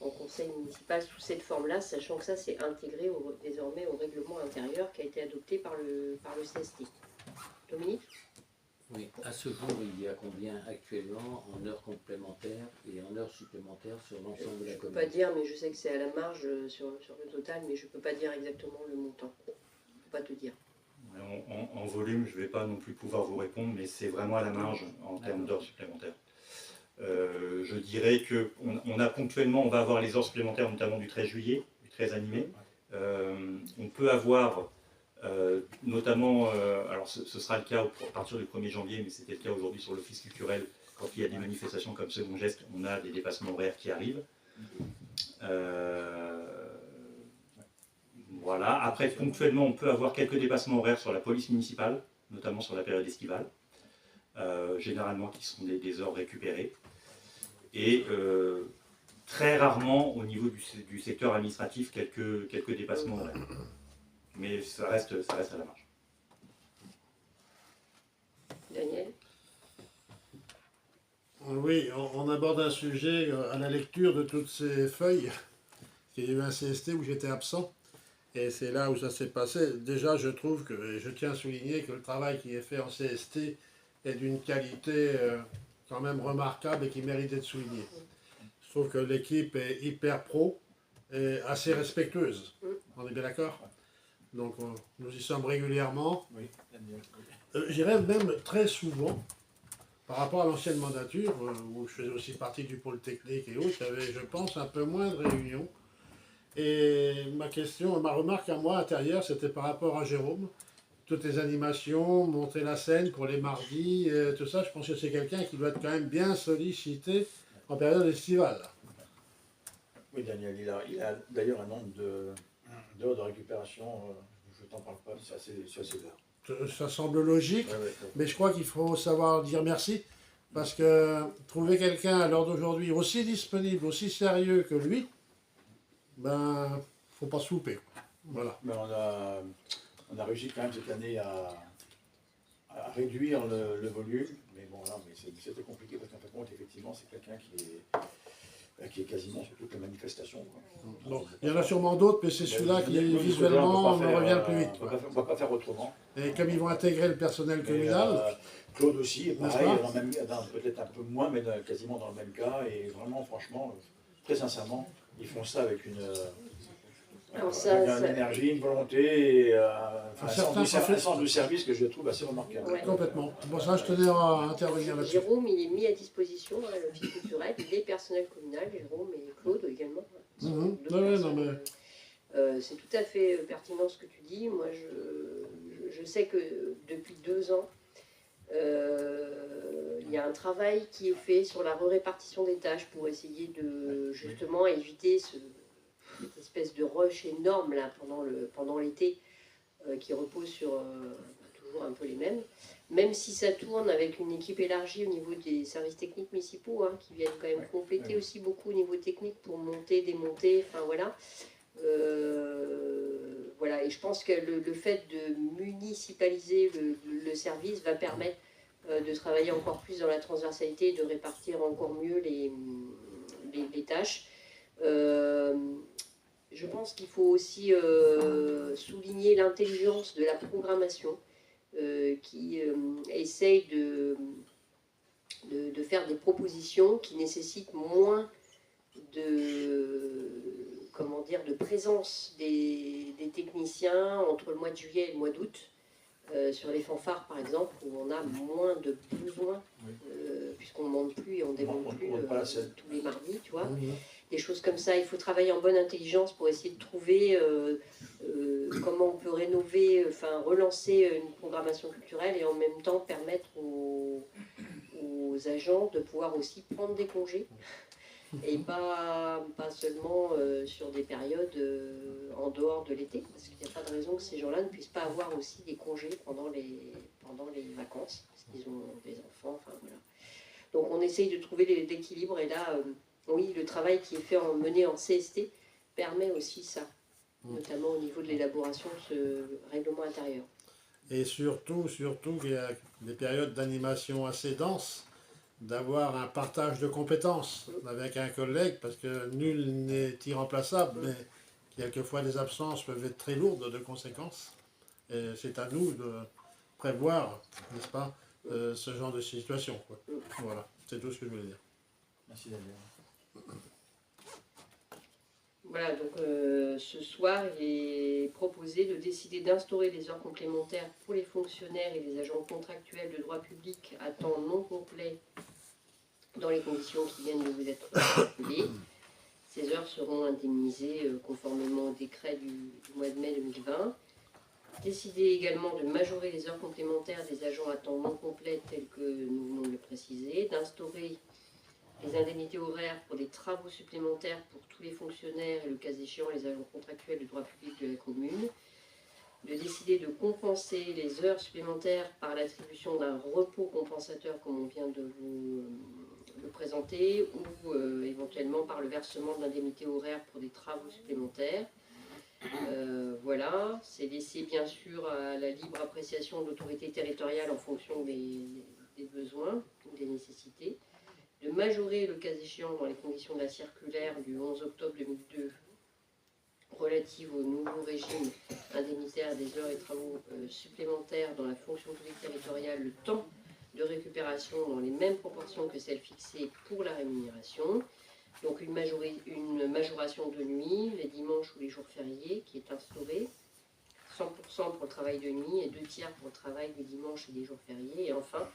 en conseil municipal sous cette forme-là, sachant que ça c'est intégré désormais au règlement intérieur qui a été adopté par le CST. Dominique ? Oui, à ce jour, il y a combien actuellement en heures complémentaires et en heures supplémentaires sur l'ensemble de la commune? Je ne peux pas dire, mais je sais que c'est à la marge sur le total, mais je ne peux pas dire exactement le montant. Je ne peux pas te dire. En volume, je ne vais pas non plus pouvoir vous répondre, mais c'est vraiment à la marge en termes d'heures supplémentaires. Je dirais qu'on a ponctuellement, on va avoir les heures supplémentaires, notamment du 13 juillet, du 13 animé. On peut avoir notamment, alors ce sera le cas à partir du 1er janvier, mais c'était le cas aujourd'hui sur l'office culturel, quand il y a des manifestations comme Second Geste, on a des dépassements horaires qui arrivent. Voilà. Après, ponctuellement, on peut avoir quelques dépassements horaires sur la police municipale, notamment sur la période estivale, généralement qui sont des heures récupérées. Et très rarement, au niveau du secteur administratif, quelques dépassements horaires. Mais ça reste à la marge. Daniel ? Oui, on aborde un sujet à la lecture de toutes ces feuilles. Il y a eu un CST où j'étais absent. Et c'est là où ça s'est passé. Déjà, je trouve que, et je tiens à souligner que le travail qui est fait en CST est d'une qualité quand même remarquable et qui mérite d'être souligné. Je trouve que l'équipe est hyper pro et assez respectueuse. On est bien d'accord ? Donc nous y sommes régulièrement. Oui. J'irais même très souvent, par rapport à l'ancienne mandature, où je faisais aussi partie du pôle technique et autres, il y avait, je pense, un peu moins de réunions. Et ma remarque à moi intérieure, c'était par rapport à Jérôme. Toutes les animations, monter la scène pour les mardis, tout ça, je pense que c'est quelqu'un qui doit être quand même bien sollicité en période estivale. Oui, Daniel, il a d'ailleurs un nombre d'heures de récupération, je t'en parle pas, c'est assez bien. Ça semble logique, Ouais, ouais, mais je crois qu'il faut savoir dire merci. Parce que trouver quelqu'un à l'heure d'aujourd'hui aussi disponible, aussi sérieux que lui, ben, faut pas se louper. Voilà. Mais on a réussi quand même cette année à réduire le volume, mais bon là, mais c'était compliqué parce qu'en fait, effectivement, c'est quelqu'un qui est quasiment sur toutes les manifestations. Quoi. Bon, il y en a sûrement d'autres, mais c'est celui-là qui visuellement me revient le plus vite. On ne va pas faire autrement. Et comme ils vont intégrer le personnel communal, Claude aussi, est pareil, pas peut-être un peu moins, mais quasiment dans le même cas. Et vraiment, franchement, très sincèrement, ils font ça avec une énergie, une volonté, et, un sens du service que je trouve assez remarquable. Ouais. complètement. Bon, ça, je tenais à intervenir là-dessus. Jérôme, il est mis à disposition, hein, l'office culturel, les personnels communal, Jérôme et Claude également. Mhm. Deux Ouais, personnes. non, mais... C'est tout à fait pertinent ce que tu dis. Moi, je sais que depuis 2 ans, il y a un travail qui est fait sur la répartition des tâches pour essayer de justement éviter cette espèce de rush énorme là, pendant l'été qui repose sur toujours un peu les mêmes. Même si ça tourne avec une équipe élargie au niveau des services techniques municipaux, hein, qui viennent quand même compléter aussi beaucoup au niveau technique pour monter, démonter, enfin voilà. Voilà, et je pense que le fait de municipaliser le service va permettre de travailler encore plus dans la transversalité et de répartir encore mieux les tâches. Je pense qu'il faut aussi souligner l'intelligence de la programmation qui essaye de faire des propositions qui nécessitent moins de présence des techniciens entre le mois de juillet et le mois d'août, sur les fanfares par exemple, où on a moins de besoins, puisqu'on ne monte plus et on ne démonte plus tous les mardis, tu vois. Des choses comme ça, il faut travailler en bonne intelligence pour essayer de trouver comment on peut rénover, relancer une programmation culturelle et en même temps permettre aux agents de pouvoir aussi prendre des congés et pas seulement sur des périodes en dehors de l'été, parce qu'il n'y a pas de raison que ces gens-là ne puissent pas avoir aussi des congés pendant les vacances, parce qu'ils ont des enfants, enfin voilà. Donc on essaye de trouver l'équilibre, et là, oui, le travail qui est mené en CST permet aussi ça, notamment au niveau de l'élaboration de ce règlement intérieur. Et surtout qu'il y a des périodes d'animation assez denses, d'avoir un partage de compétences avec un collègue, parce que nul n'est irremplaçable, mais quelquefois les absences peuvent être très lourdes de conséquences. Et c'est à nous de prévoir, n'est-ce pas, ce genre de situation, quoi. Voilà, c'est tout ce que je voulais dire. Merci Daniel. Voilà, donc ce soir, il est proposé de décider d'instaurer des heures complémentaires pour les fonctionnaires et les agents contractuels de droit public à temps non complet dans les conditions qui viennent de vous être rappelées. Ces heures seront indemnisées conformément au décret du mois de mai 2020. Décider également de majorer les heures complémentaires des agents à temps non complet tels que nous venons de le préciser, d'instaurer les indemnités horaires pour des travaux supplémentaires pour tous les fonctionnaires et le cas échéant les agents contractuels de droit public de la commune, de décider de compenser les heures supplémentaires par l'attribution d'un repos compensateur comme on vient de vous le présenter, ou éventuellement par le versement de l'indemnité horaire pour des travaux supplémentaires. Voilà, c'est laissé bien sûr à la libre appréciation de l'autorité territoriale en fonction des besoins ou des nécessités. De majorer le cas échéant dans les conditions de la circulaire du 11 octobre 2002 relative au nouveau régime indemnitaire des heures et travaux supplémentaires dans la fonction publique territoriale, le temps de récupération dans les mêmes proportions que celles fixées pour la rémunération. Donc une majoration de nuit, les dimanches ou les jours fériés qui est instaurée, 100% pour le travail de nuit et 2/3 pour le travail des dimanches et des jours fériés. Et enfin,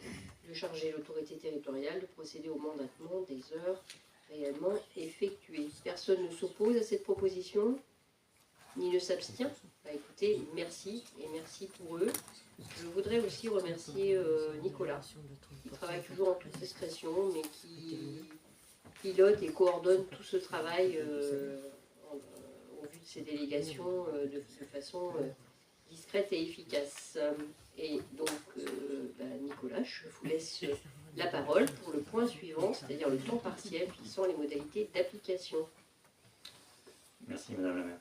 de charger l'autorité territoriale de procéder au mandatement des heures réellement effectuées. Personne ne s'oppose à cette proposition, ni ne s'abstient. Bah, écoutez, merci, et merci pour eux. Je voudrais aussi remercier Nicolas, qui travaille toujours en toute discrétion, mais qui pilote et coordonne tout ce travail au vu de ses délégations de façon discrète et efficace. Et donc, Nicolas, je vous laisse la parole pour le point suivant, c'est-à-dire le temps partiel fixant les modalités d'application. Merci Madame la maire.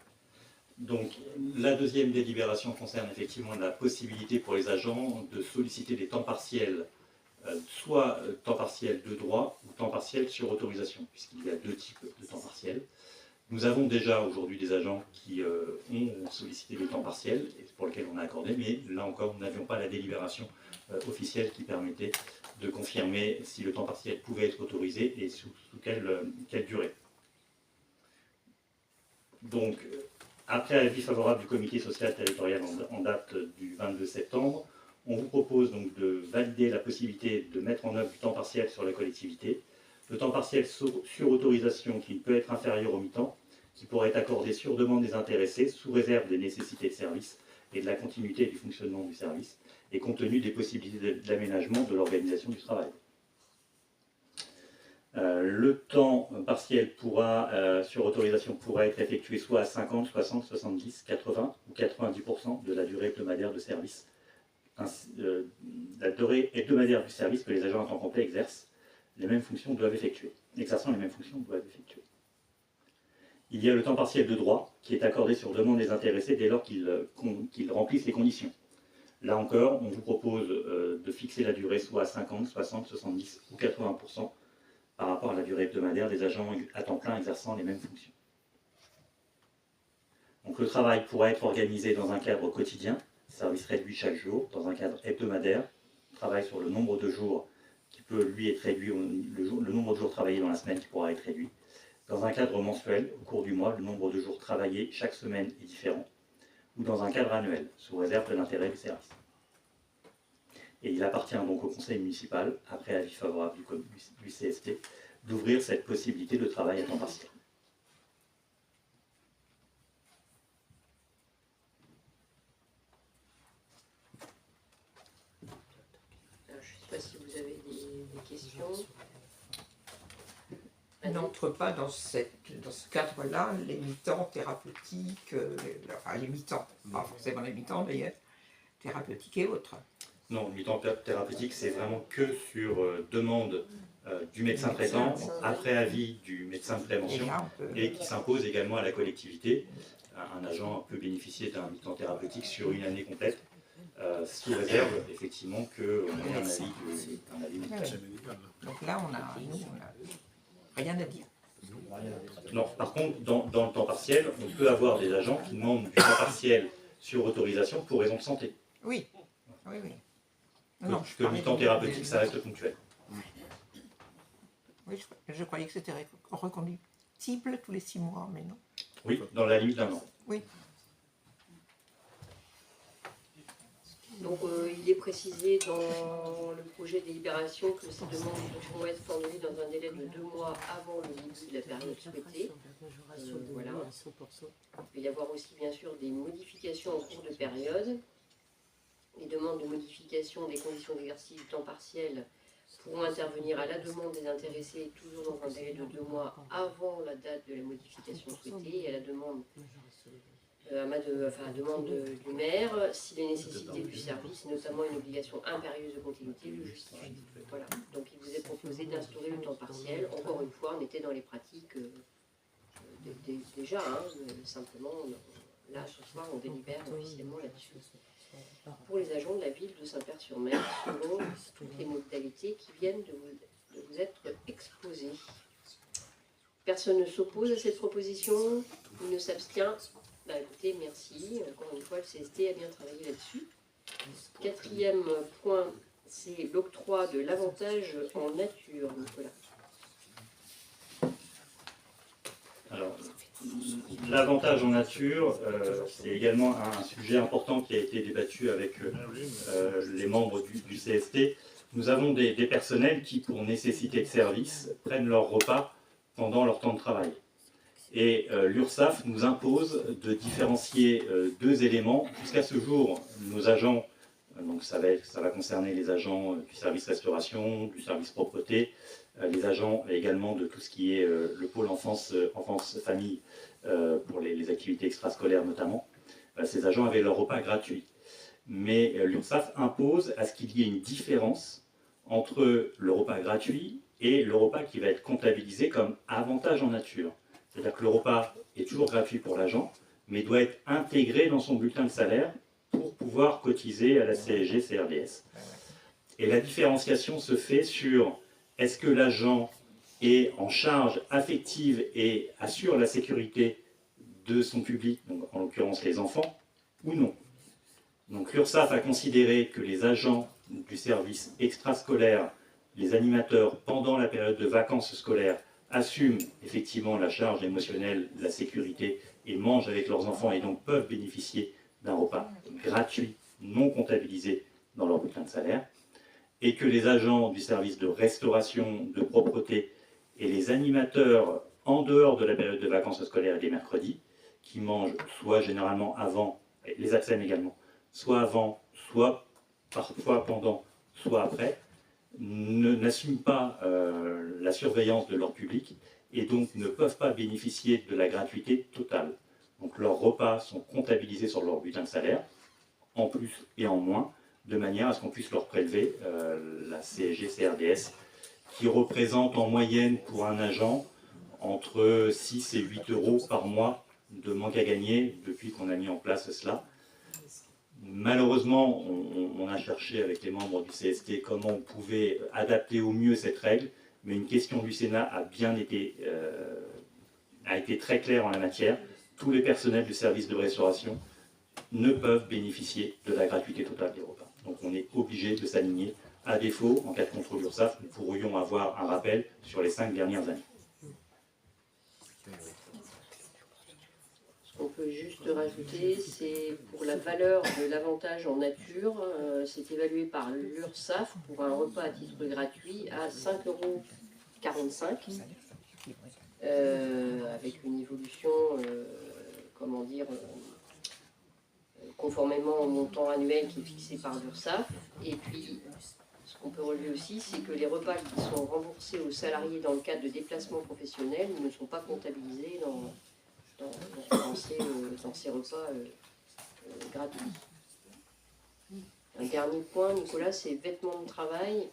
Donc, la deuxième délibération concerne effectivement la possibilité pour les agents de solliciter des temps partiels, soit temps partiel de droit ou temps partiel sur autorisation, puisqu'il y a deux types de temps partiels. Nous avons déjà aujourd'hui des agents qui ont sollicité des temps partiels, et pour lesquels on a accordé, mais là encore, nous n'avions pas la délibération officielle qui permettait de confirmer si le temps partiel pouvait être autorisé et sous quelle durée. Donc, après avis favorable du comité social territorial en date du 22 septembre, on vous propose donc de valider la possibilité de mettre en œuvre du temps partiel sur la collectivité. Le temps partiel sur autorisation qui ne peut être inférieur au mi-temps, qui pourrait être accordé sur demande des intéressés, sous réserve des nécessités de service et de la continuité du fonctionnement du service, et compte tenu des possibilités d'aménagement de l'organisation du travail. Le temps partiel sur autorisation pourra être effectué soit à 50, 60, 70, 80 ou 90% de la durée hebdomadaire de service. La durée hebdomadaire du service que les agents à temps complet exercent les mêmes fonctions doivent effectuer. Exerçant les mêmes fonctions doivent effectuer. Il y a le temps partiel de droit qui est accordé sur demande des intéressés dès lors qu'ils remplissent les conditions. Là encore, on vous propose de fixer la durée soit à 50, 60, 70 ou 80% par rapport à la durée hebdomadaire des agents à temps plein exerçant les mêmes fonctions. Donc le travail pourra être organisé dans un cadre quotidien, service réduit chaque jour, dans un cadre hebdomadaire, travail sur le nombre de jours qui peut lui être réduit, le nombre de jours travaillés dans la semaine qui pourra être réduit. Dans un cadre mensuel, au cours du mois, le nombre de jours travaillés chaque semaine est différent, ou dans un cadre annuel, sous réserve de l'intérêt du service. Et il appartient donc au conseil municipal, après avis favorable du CST, d'ouvrir cette possibilité de travail à temps partiel. Alors, je ne sais pas si vous avez des questions. N'entre pas dans ce cadre-là les mi-temps thérapeutiques, enfin les mi-temps, pas forcément les mi-temps d'ailleurs, thérapeutiques et autres. Non, le mi-temps thérapeutique, c'est vraiment que sur demande du médecin traitant, après avis du médecin de prévention, et qui s'impose également à la collectivité. Un agent peut bénéficier d'un mi-temps thérapeutique sur une année complète, sous réserve effectivement qu'on ait un avis médical. Donc là, on a rien à dire. Non, par contre, dans le temps partiel, on peut avoir des agents qui demandent du temps partiel sur autorisation pour raison de santé. Oui, oui, oui. Non, que le mi-temps thérapeutique, ça reste ponctuel. Oui, je croyais que c'était reconductible tous les 6 mois, mais non. Oui, dans la limite d'un an. Oui. Donc il est précisé dans le projet de délibération que ces demandes devront être formulées dans un délai de 2 mois avant le début de la période souhaitée. Voilà. Il peut y avoir aussi bien sûr des modifications en cours de période. Les demandes de modification des conditions d'exercice du temps partiel pourront intervenir à la demande des intéressés, toujours dans un délai de 2 mois avant la date de la modification souhaitée, et à la demande, demande du maire, si les nécessités du service, notamment une obligation impérieuse de continuité, le justifient. Voilà. Donc il vous est proposé d'instaurer le temps partiel. Encore une fois, on était dans les pratiques déjà, simplement, là ce soir, on délibère officiellement là-dessus. Pour les agents de la ville de Saint-Père-sur-Mer, selon toutes les modalités qui viennent de vous être exposées. Personne ne s'oppose à cette proposition, il ne s'abstient. Écoutez, merci. Encore une fois, le CST a bien travaillé là-dessus. 4e point, c'est l'octroi de l'avantage en nature, Nicolas. Alors, l'avantage en nature, c'est également un sujet important qui a été débattu avec les membres du CST. Nous avons des personnels qui, pour nécessité de service, prennent leur repas pendant leur temps de travail. Et l'URSSAF nous impose de différencier 2 éléments. Jusqu'à ce jour, nos agents, donc ça va concerner les agents du service restauration, du service propreté, les agents également de tout ce qui est le pôle enfance-famille pour les activités extrascolaires notamment. ces agents avaient leur repas gratuit. Mais l'URSSAF impose à ce qu'il y ait une différence entre le repas gratuit et le repas qui va être comptabilisé comme avantage en nature. C'est-à-dire que le repas est toujours gratuit pour l'agent, mais doit être intégré dans son bulletin de salaire pour pouvoir cotiser à la CSG, CRDS. Et la différenciation se fait sur est-ce que l'agent est en charge affective et assure la sécurité de son public, donc en l'occurrence les enfants, ou non. Donc l'URSSAF a considéré que les agents du service extrascolaire, les animateurs pendant la période de vacances scolaires, assument effectivement la charge émotionnelle de la sécurité et mangent avec leurs enfants et donc peuvent bénéficier d'un repas gratuit, non comptabilisé dans leur bulletin de salaire, et que les agents du service de restauration, de propreté et les animateurs en dehors de la période de vacances scolaires et des mercredis, qui mangent soit généralement avant, les absèmes également, soit avant, soit parfois pendant, soit après, n'assument pas la surveillance de leur public et donc ne peuvent pas bénéficier de la gratuité totale. Donc leurs repas sont comptabilisés sur leur bulletin de salaire, en plus et en moins, de manière à ce qu'on puisse leur prélever la CSG CRDS, qui représente en moyenne pour un agent entre 6 et 8 euros par mois de manque à gagner depuis qu'on a mis en place cela. Malheureusement, on a cherché avec les membres du CST comment on pouvait adapter au mieux cette règle, mais une question du Sénat a été très claire en la matière. Tous les personnels du service de restauration ne peuvent bénéficier de la gratuité totale des repas. Donc on est obligé de s'aligner. À défaut, en cas de contrôle URSSAF, nous pourrions avoir un rappel sur les 5 dernières années. Ce qu'on peut juste rajouter, c'est pour la valeur de l'avantage en nature, c'est évalué par l'URSSAF pour un repas à titre gratuit à 5,45 €, avec une évolution, comment dire, conformément au montant annuel qui est fixé par l'URSSAF. Et puis, ce qu'on peut relever aussi, c'est que les repas qui sont remboursés aux salariés dans le cadre de déplacements professionnels ne sont pas comptabilisés dans ces repas gratuits. Un dernier point, Nicolas, c'est vêtements de travail.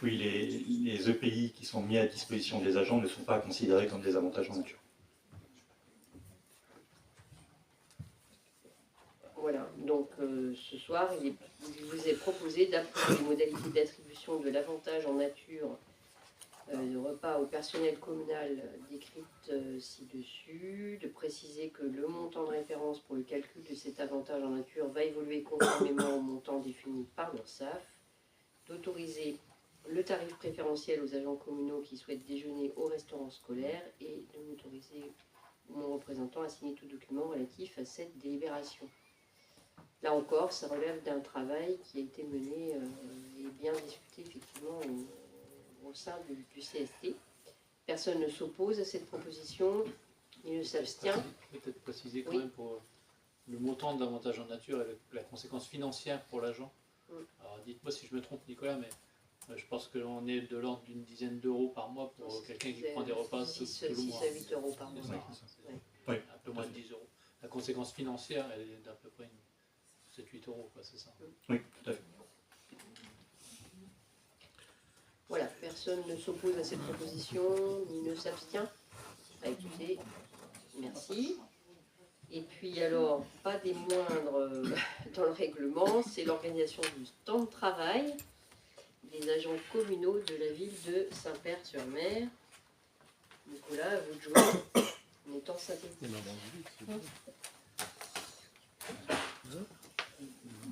Oui, les EPI qui sont mis à disposition des agents ne sont pas considérés comme des avantages en nature. Voilà, donc ce soir, il vous est proposé d'approuver les modalités d'attribution de l'avantage en nature de repas au personnel communal décrites ci-dessus, de préciser que le montant de référence pour le calcul de cet avantage en nature va évoluer conformément au montant défini par l'URSSAF, d'autoriser le tarif préférentiel aux agents communaux qui souhaitent déjeuner au restaurant scolaire et de m'autoriser mon représentant à signer tout document relatif à cette délibération. Là encore, ça relève d'un travail qui a été mené et bien discuté effectivement au sein du CST. Personne ne s'oppose à cette proposition, il ne s'abstient. Peut-être préciser quand Oui. même pour le montant d'avantage en nature et la conséquence financière pour l'agent. Alors dites-moi si je me trompe, Nicolas, mais je pense qu'on est de l'ordre d'une dizaine d'euros par mois pour quelqu'un qui prend des repas tout le mois. 6 à 8 euros par mois. C'est ça. Oui. Un peu moins de 10 euros. La conséquence financière, elle est d'à peu près 7-8 euros, quoi, c'est ça. Oui, tout à fait. Voilà, personne ne s'oppose à cette proposition, ni ne s'abstient. Bah, écoutez, merci. Et puis alors, pas des moindres dans le règlement, c'est l'organisation du temps de travail des agents communaux de la ville de Saint-Père-sur-Mer. Nicolas, à vous de jouer, en étant synthétique.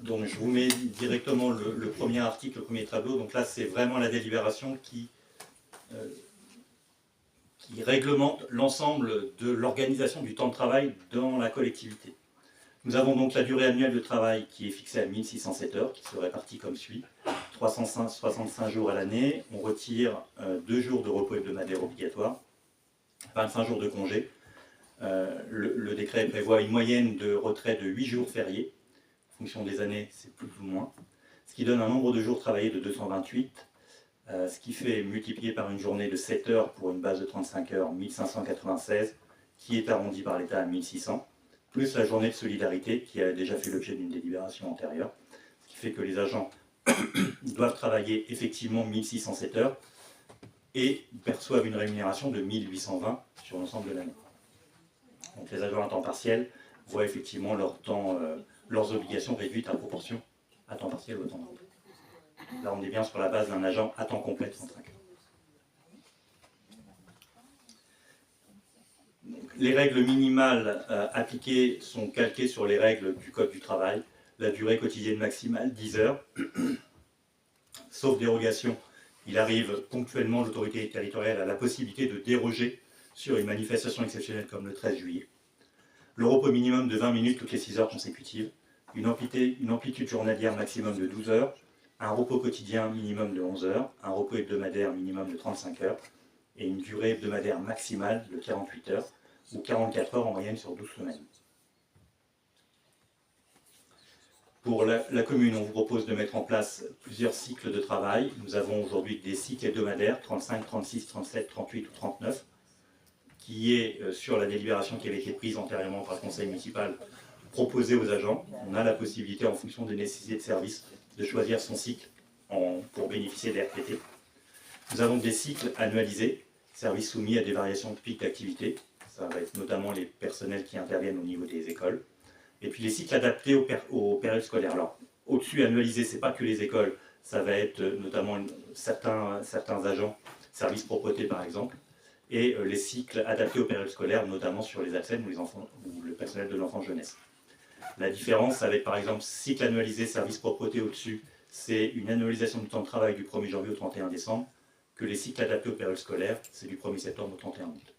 Donc je vous mets directement le premier article, le premier tableau. Donc là, c'est vraiment la délibération qui réglemente l'ensemble de l'organisation du temps de travail dans la collectivité. Nous avons donc la durée annuelle de travail qui est fixée à 1607 heures, qui se répartit comme suit. 365 jours à l'année, on retire 2 jours de repos hebdomadaire obligatoire, 25 jours de congé. Le décret prévoit une moyenne de retrait de 8 jours fériés. En fonction des années, c'est plus ou moins. Ce qui donne un nombre de jours travaillés de 228, ce qui fait multiplié par une journée de 7 heures pour une base de 35 heures, 1596, qui est arrondi par l'État à 1600, plus la journée de solidarité qui a déjà fait l'objet d'une délibération antérieure, ce qui fait que les agents doivent travailler effectivement 1607 heures et perçoivent une rémunération de 1820 sur l'ensemble de l'année. Donc les agents à temps partiel voient effectivement leur temps, leurs obligations réduites à proportion à temps partiel au temps complet. Là, on est bien sur la base d'un agent à temps complet de 35 heures. Les règles minimales appliquées sont calquées sur les règles du Code du travail. La durée quotidienne maximale, 10 heures. Sauf dérogation, il arrive ponctuellement, l'autorité territoriale a la possibilité de déroger sur une manifestation exceptionnelle comme le 13 juillet. Le repos minimum de 20 minutes toutes les 6 heures consécutives. Une amplitude journalière maximum de 12 heures. Un repos quotidien minimum de 11 heures. Un repos hebdomadaire minimum de 35 heures. Et une durée hebdomadaire maximale de 48 heures. Ou 44 heures en moyenne sur 12 semaines. Pour la commune, on vous propose de mettre en place plusieurs cycles de travail. Nous avons aujourd'hui des cycles hebdomadaires, 35, 36, 37, 38 ou 39, qui est sur la délibération qui avait été prise antérieurement par le conseil municipal, proposée aux agents. On a la possibilité, en fonction des nécessités de service, de choisir son cycle pour bénéficier des RTT. Nous avons des cycles annualisés, services soumis à des variations de pic d'activité. Ça va être notamment les personnels qui interviennent au niveau des écoles. Et puis les cycles adaptés aux périodes scolaires. Alors, au-dessus, annualisé, ce n'est pas que les écoles, ça va être notamment certains agents, services propreté par exemple, et les cycles adaptés aux périodes scolaires, notamment sur les ATSEM ou le personnel de l'enfant-jeunesse. La différence avec, par exemple, cycle annualisé, service propreté au-dessus, c'est une annualisation du temps de travail du 1er janvier au 31 décembre, que les cycles adaptés aux périodes scolaires, c'est du 1er septembre au 31 août.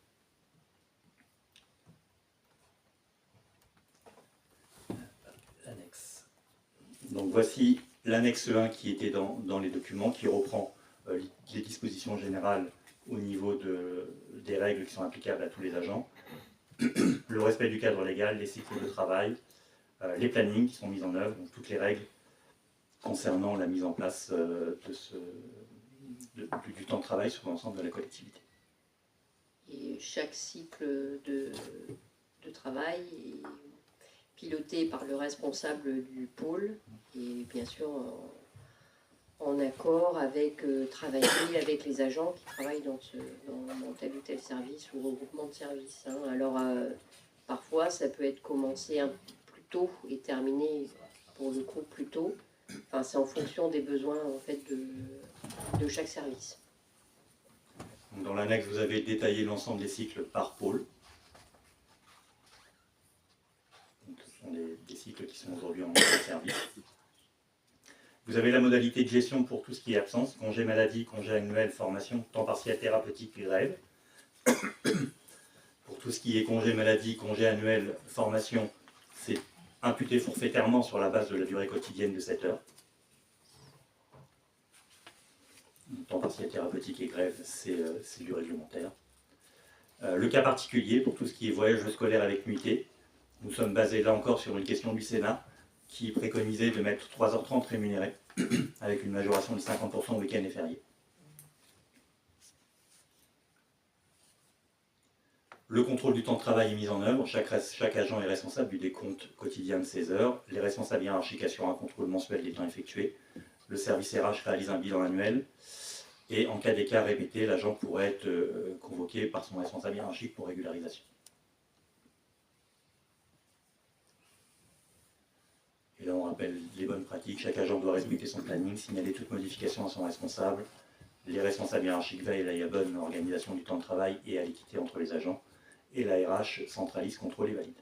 Donc voici l'annexe 1 qui était dans les documents, qui reprend les dispositions générales au niveau des règles qui sont applicables à tous les agents, le respect du cadre légal, les cycles de travail, les plannings qui sont mis en œuvre, donc toutes les règles concernant la mise en place du temps de travail sur l'ensemble de la collectivité. Et chaque cycle de travail est piloté par le responsable du pôle et bien sûr en accord avec, travailler avec les agents qui travaillent dans tel ou tel service ou regroupement de services. Hein. Alors parfois ça peut être commencé un peu plus tôt et terminé pour le coup plus tôt. Enfin, c'est en fonction des besoins en fait, de chaque service. Dans l'annexe, vous avez détaillé l'ensemble des cycles par pôle. Donc, ce sont des cycles qui sont aujourd'hui en service. Vous avez la modalité de gestion pour tout ce qui est absence, congé maladie, congé annuel, formation, temps partiel thérapeutique et grève. Pour tout ce qui est congé maladie, congé annuel, formation, c'est imputé forfaitairement sur la base de la durée quotidienne de 7 heures. Temps partiel thérapeutique et grève, c'est du réglementaire. Le cas particulier, pour tout ce qui est voyage scolaire avec nuitée, nous sommes basés là encore sur une question du Sénat qui préconisait de mettre 3h30 rémunérés avec une majoration de 50% week-end et férié. Le contrôle du temps de travail est mis en œuvre. Chaque agent est responsable du décompte quotidien de ses heures. Les responsables hiérarchiques assurent un contrôle mensuel des temps effectués. Le service RH réalise un bilan annuel. Et en cas d'écart répété, l'agent pourrait être convoqué par son responsable hiérarchique pour régularisation. Et là, on rappelle les bonnes pratiques. Chaque agent doit respecter son planning, signaler toute modification à son responsable. Les responsables hiérarchiques veillent à la bonne organisation du temps de travail et à l'équité entre les agents. Et la RH centralise, contrôle et valide.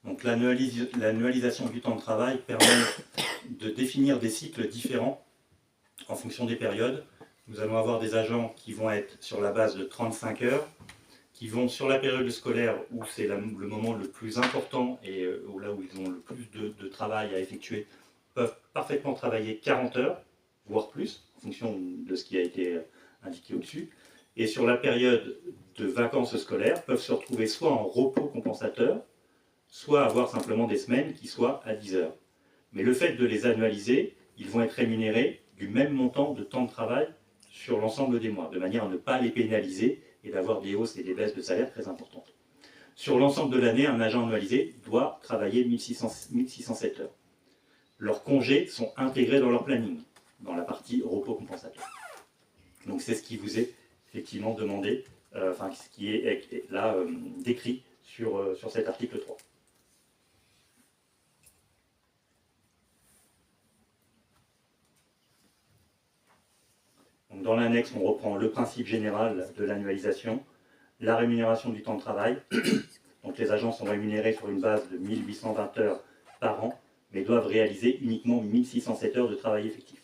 Donc l'annualisation du temps de travail permet de définir des cycles différents en fonction des périodes. Nous allons avoir des agents qui vont être sur la base de 35 heures, qui vont sur la période scolaire où c'est le moment le plus important et là où ils ont le plus de travail à effectuer, peuvent parfaitement travailler 40 heures, voire plus, en fonction de ce qui a été indiqué au-dessus. Et sur la période de vacances scolaires, peuvent se retrouver soit en repos compensateur, soit avoir simplement des semaines qui soient à 10 heures. Mais le fait de les annualiser, ils vont être rémunérés du même montant de temps de travail sur l'ensemble des mois, de manière à ne pas les pénaliser et d'avoir des hausses et des baisses de salaire très importantes. Sur l'ensemble de l'année, un agent annualisé doit travailler 1607 heures. Leurs congés sont intégrés dans leur planning, dans la partie repos compensatoire. Donc c'est ce qui vous est effectivement demandé, ce qui est là décrit sur cet article 3. Donc dans l'annexe, on reprend le principe général de l'annualisation, la rémunération du temps de travail. Donc les agents sont rémunérés sur une base de 1820 heures par an, mais doivent réaliser uniquement 1607 heures de travail effectif.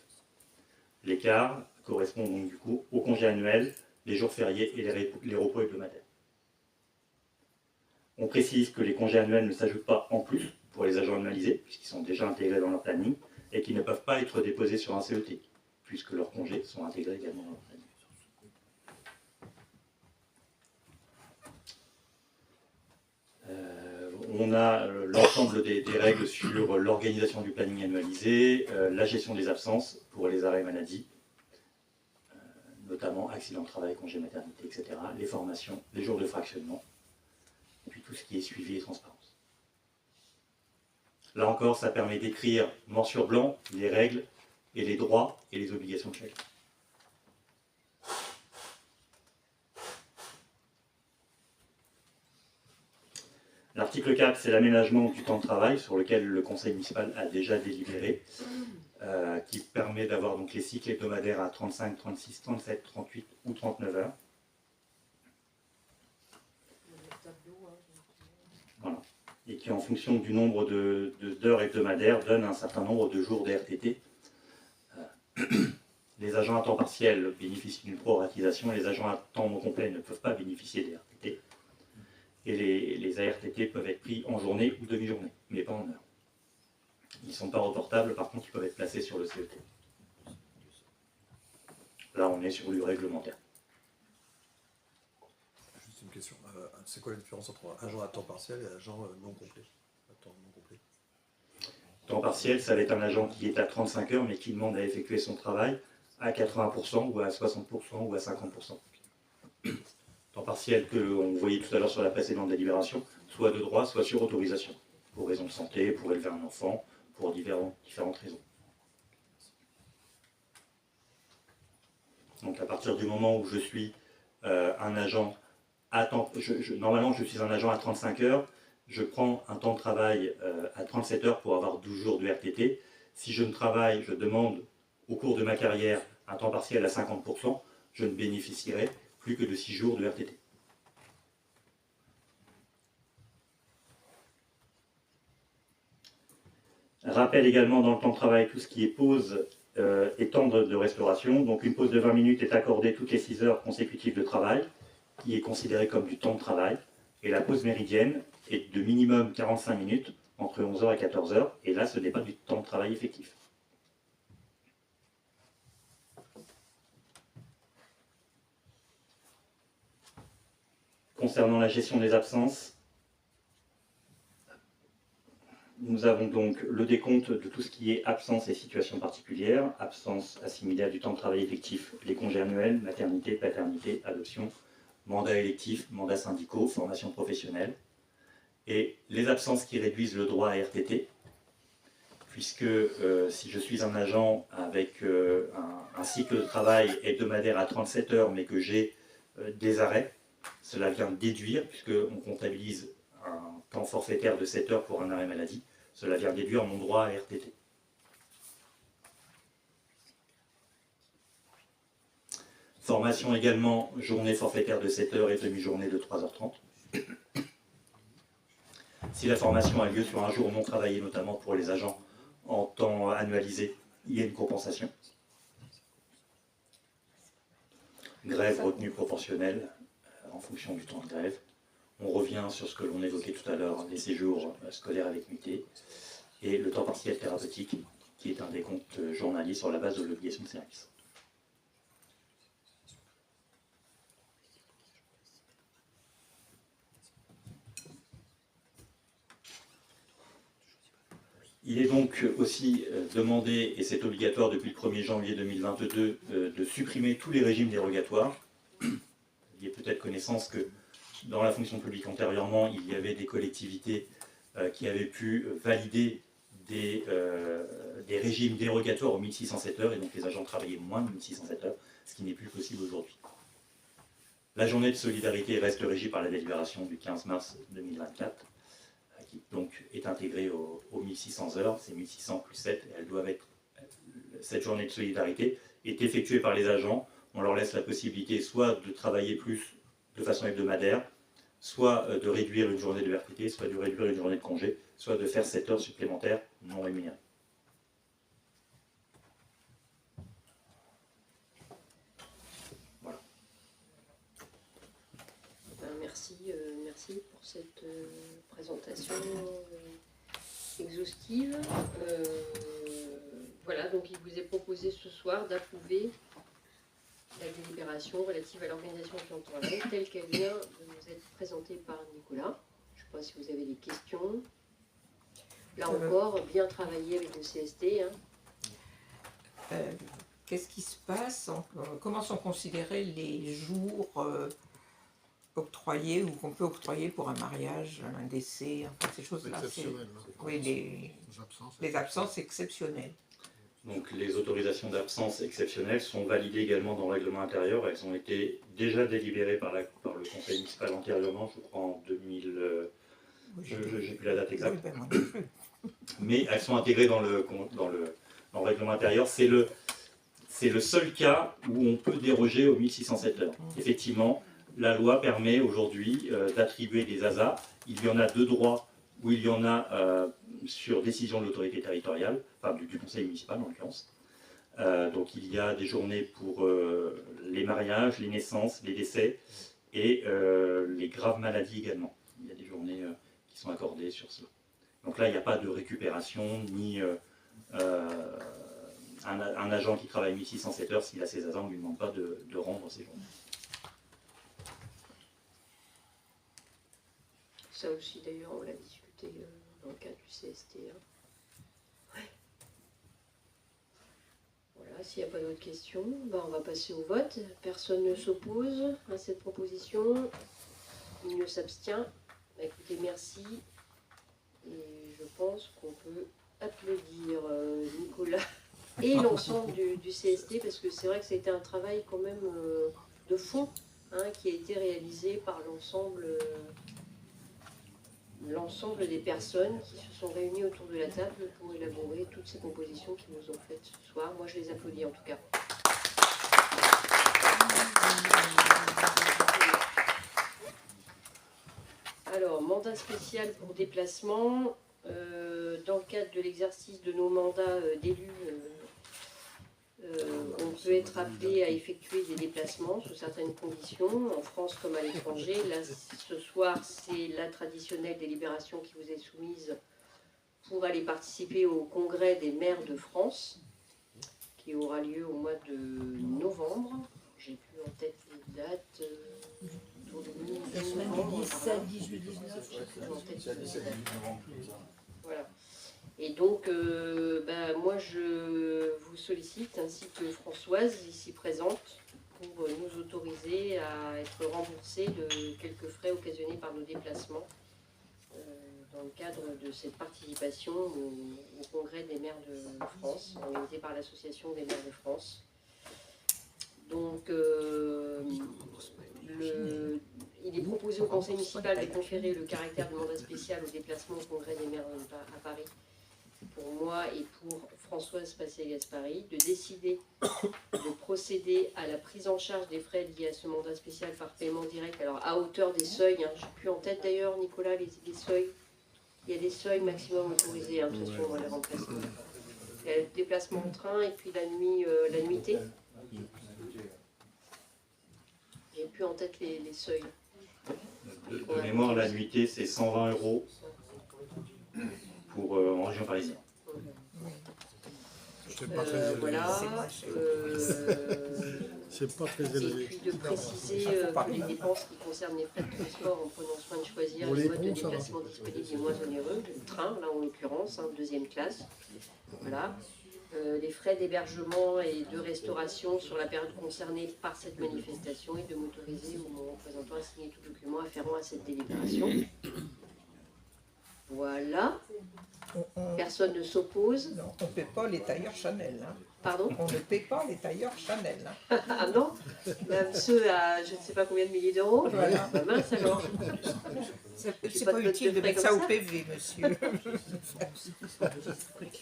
L'écart correspond donc du coup au congé annuel, les jours fériés et les repos hebdomadaires. On précise que les congés annuels ne s'ajoutent pas en plus pour les agents annualisés, puisqu'ils sont déjà intégrés dans leur planning, et qu'ils ne peuvent pas être déposés sur un CET, puisque leurs congés sont intégrés également dans leur planning. On a l'ensemble des règles sur l'organisation du planning annualisé, la gestion des absences pour les arrêts maladie, notamment accident de travail, congé maternité, etc., les formations, les jours de fractionnement, et puis tout ce qui est suivi et transparence. Là encore, ça permet d'écrire noir sur blanc les règles et les droits et les obligations de chacun. L'article 4, c'est l'aménagement du temps de travail sur lequel le conseil municipal a déjà délibéré, qui permet d'avoir donc les cycles hebdomadaires à 35, 36, 37, 38 ou 39 heures. Voilà. Et qui, en fonction du nombre d'heures hebdomadaires, donne un certain nombre de jours de RTT. Les agents à temps partiel bénéficient d'une proratisation, et les agents à temps non complet ne peuvent pas bénéficier des RTT. Et les ARTT peuvent être pris en journée ou demi-journée, mais pas en heure. Ils ne sont pas reportables, par contre ils peuvent être placés sur le CET. Là on est sur du réglementaire. Juste une question, c'est quoi la différence entre un agent à temps partiel et un agent non complet? Temps partiel, ça va être un agent qui est à 35 heures, mais qui demande à effectuer son travail à 80% ou à 60% ou à 50%. Temps partiel que on voyait tout à l'heure sur la précédente délibération, soit de droit, soit sur autorisation, pour raison de santé, pour élever un enfant, pour différentes raisons. Donc à partir du moment où je suis un agent à temps, normalement je suis un agent à 35 heures, je prends un temps de travail à 37 heures pour avoir 12 jours de RTT. Si je ne travaille, je demande au cours de ma carrière un temps partiel à 50%, je ne bénéficierai plus que de 6 jours de RTT. Rappel également dans le temps de travail tout ce qui est pause et temps de restauration. Donc une pause de 20 minutes est accordée toutes les 6 heures consécutives de travail, qui est considérée comme du temps de travail. Et la pause méridienne est de minimum 45 minutes, entre 11h et 14h, et là ce n'est pas du temps de travail effectif. Concernant la gestion des absences, nous avons donc le décompte de tout ce qui est absence et situations particulières, absence assimilée à du temps de travail effectif, les congés annuels, maternité, paternité, adoption, mandats électifs, mandats syndicaux, formation professionnelle, et les absences qui réduisent le droit à RTT, puisque si je suis un agent avec un cycle de travail hebdomadaire à 37 heures, mais que j'ai des arrêts, cela vient déduire, puisqu'on comptabilise un temps forfaitaire de 7 heures pour un arrêt maladie, cela vient déduire mon droit à RTT. Formation également, journée forfaitaire de 7 heures et demi-journée de 3h30. Si la formation a lieu sur un jour non travaillé, notamment pour les agents en temps annualisé, il y a une compensation. Grève retenue proportionnelle en fonction du temps de grève. On revient sur ce que l'on évoquait tout à l'heure, les séjours scolaires avec nuitée, et le temps partiel thérapeutique, qui est un décompte journalier sur la base de l'obligation de service. Il est donc aussi demandé, et c'est obligatoire depuis le 1er janvier 2022, de supprimer tous les régimes dérogatoires. Il y a peut-être connaissance que dans la fonction publique antérieurement, il y avait des collectivités qui avaient pu valider des régimes dérogatoires aux 1607 heures, et donc les agents travaillaient moins de 1607 heures, ce qui n'est plus possible aujourd'hui. La journée de solidarité reste régie par la délibération du 15 mars 2024, qui donc est intégrée aux 1600 heures, c'est 1600 plus 7, et elles doivent être, cette journée de solidarité est effectuée par les agents. On leur laisse la possibilité soit de travailler plus de façon hebdomadaire, soit de réduire une journée de RTT, soit de réduire une journée de congé, soit de faire 7 heures supplémentaires non rémunérées. Voilà. Merci pour cette présentation exhaustive. Voilà, donc il vous est proposé ce soir d'approuver la délibération relative à l'organisation territoriale telle qu'elle vient de nous être présentée par Nicolas. Je ne sais pas si vous avez des questions. Là encore, bien travaillé avec le CST. Hein. Qu'est-ce qui se passe? Comment sont considérés les jours octroyés ou qu'on peut octroyer pour un mariage, un décès, enfin, ces choses-là? Exceptionnel. Oui, les absences exceptionnelles. Donc les autorisations d'absence exceptionnelles sont validées également dans le règlement intérieur. Elles ont été déjà délibérées par le conseil municipal antérieurement, je crois en 2000, je n'ai plus la date exacte. Oui, ben moi non plus. Mais elles sont intégrées dans le règlement intérieur. C'est le seul cas où on peut déroger aux 1607 heures. Effectivement, la loi permet aujourd'hui d'attribuer des ASA. Il y en a deux droits où il y en a sur décision de l'autorité territoriale, enfin du conseil municipal en l'occurrence. Donc il y a des journées pour les mariages, les naissances, les décès et les graves maladies également. Il y a des journées qui sont accordées sur cela. Donc là, il n'y a pas de récupération, ni un agent qui travaille 1607 heures, s'il a ses ASA, on ne lui demande pas de rendre ses journées. Ça aussi, d'ailleurs, on l'a discuté dans le cadre du CST. Hein. Ouais. Voilà, s'il n'y a pas d'autres questions, ben on va passer au vote. Personne ne s'oppose à cette proposition. Il ne s'abstient. Ben, écoutez, merci. Et je pense qu'on peut applaudir Nicolas et l'ensemble du CST, parce que c'est vrai que ça a été un travail quand même de fond, hein, qui a été réalisé par l'ensemble des personnes qui se sont réunies autour de la table pour élaborer toutes ces propositions qu'ils nous ont faites ce soir. Moi, je les applaudis en tout cas. Alors, mandat spécial pour déplacement. Dans le cadre de l'exercice de nos mandats d'élus, on peut être appelé à effectuer des déplacements sous certaines conditions, en France comme à l'étranger. Là, ce soir, c'est la traditionnelle délibération qui vous est soumise pour aller participer au congrès des maires de France, qui aura lieu au mois de novembre. J'ai plus en tête les dates. La semaine du 17, 18, 19. Voilà. Et donc, moi, je vous sollicite, ainsi que Françoise, ici présente, pour nous autoriser à être remboursés de quelques frais occasionnés par nos déplacements dans le cadre de cette participation au Congrès des maires de France, organisé par l'Association des maires de France. Donc, il est proposé au Conseil municipal de conférer le caractère de mandat spécial au déplacement au Congrès des maires à Paris, pour moi et pour Françoise Passé-Gaspari, de décider de procéder à la prise en charge des frais liés à ce mandat spécial par paiement direct, alors à hauteur des seuils, hein, je n'ai plus en tête d'ailleurs, Nicolas, les seuils. Il y a des seuils maximum autorisés, hein, de toute façon, on va les remplacer. Il y a le déplacement en train et puis la nuitée. J'ai plus en tête les seuils. De mémoire, la nuitée, c'est 120 € pour, en région parisienne. Voilà. C'est pas très Et élevé. puis de préciser les dépenses qui concernent les frais de transport en prenant soin de choisir Pour les les modes de ponts, ça va. déplacement disponibles et moins onéreux, le train, là en l'occurrence, deuxième classe. Voilà. Les frais d'hébergement et de restauration sur la période concernée par cette manifestation et de m'autoriser ou mon représentant à signer tout document afférent à cette délibération. Voilà. Personne ne s'oppose. Non, on ne paie pas les tailleurs Chanel. Hein. Pardon? On ne paie pas les tailleurs Chanel. Hein. Ah non? Même ceux à je ne sais pas combien de milliers d'euros? Voilà. Bah mince alors. C'est pas pas de note utile de de mettre frais ça comme au ça PV, monsieur.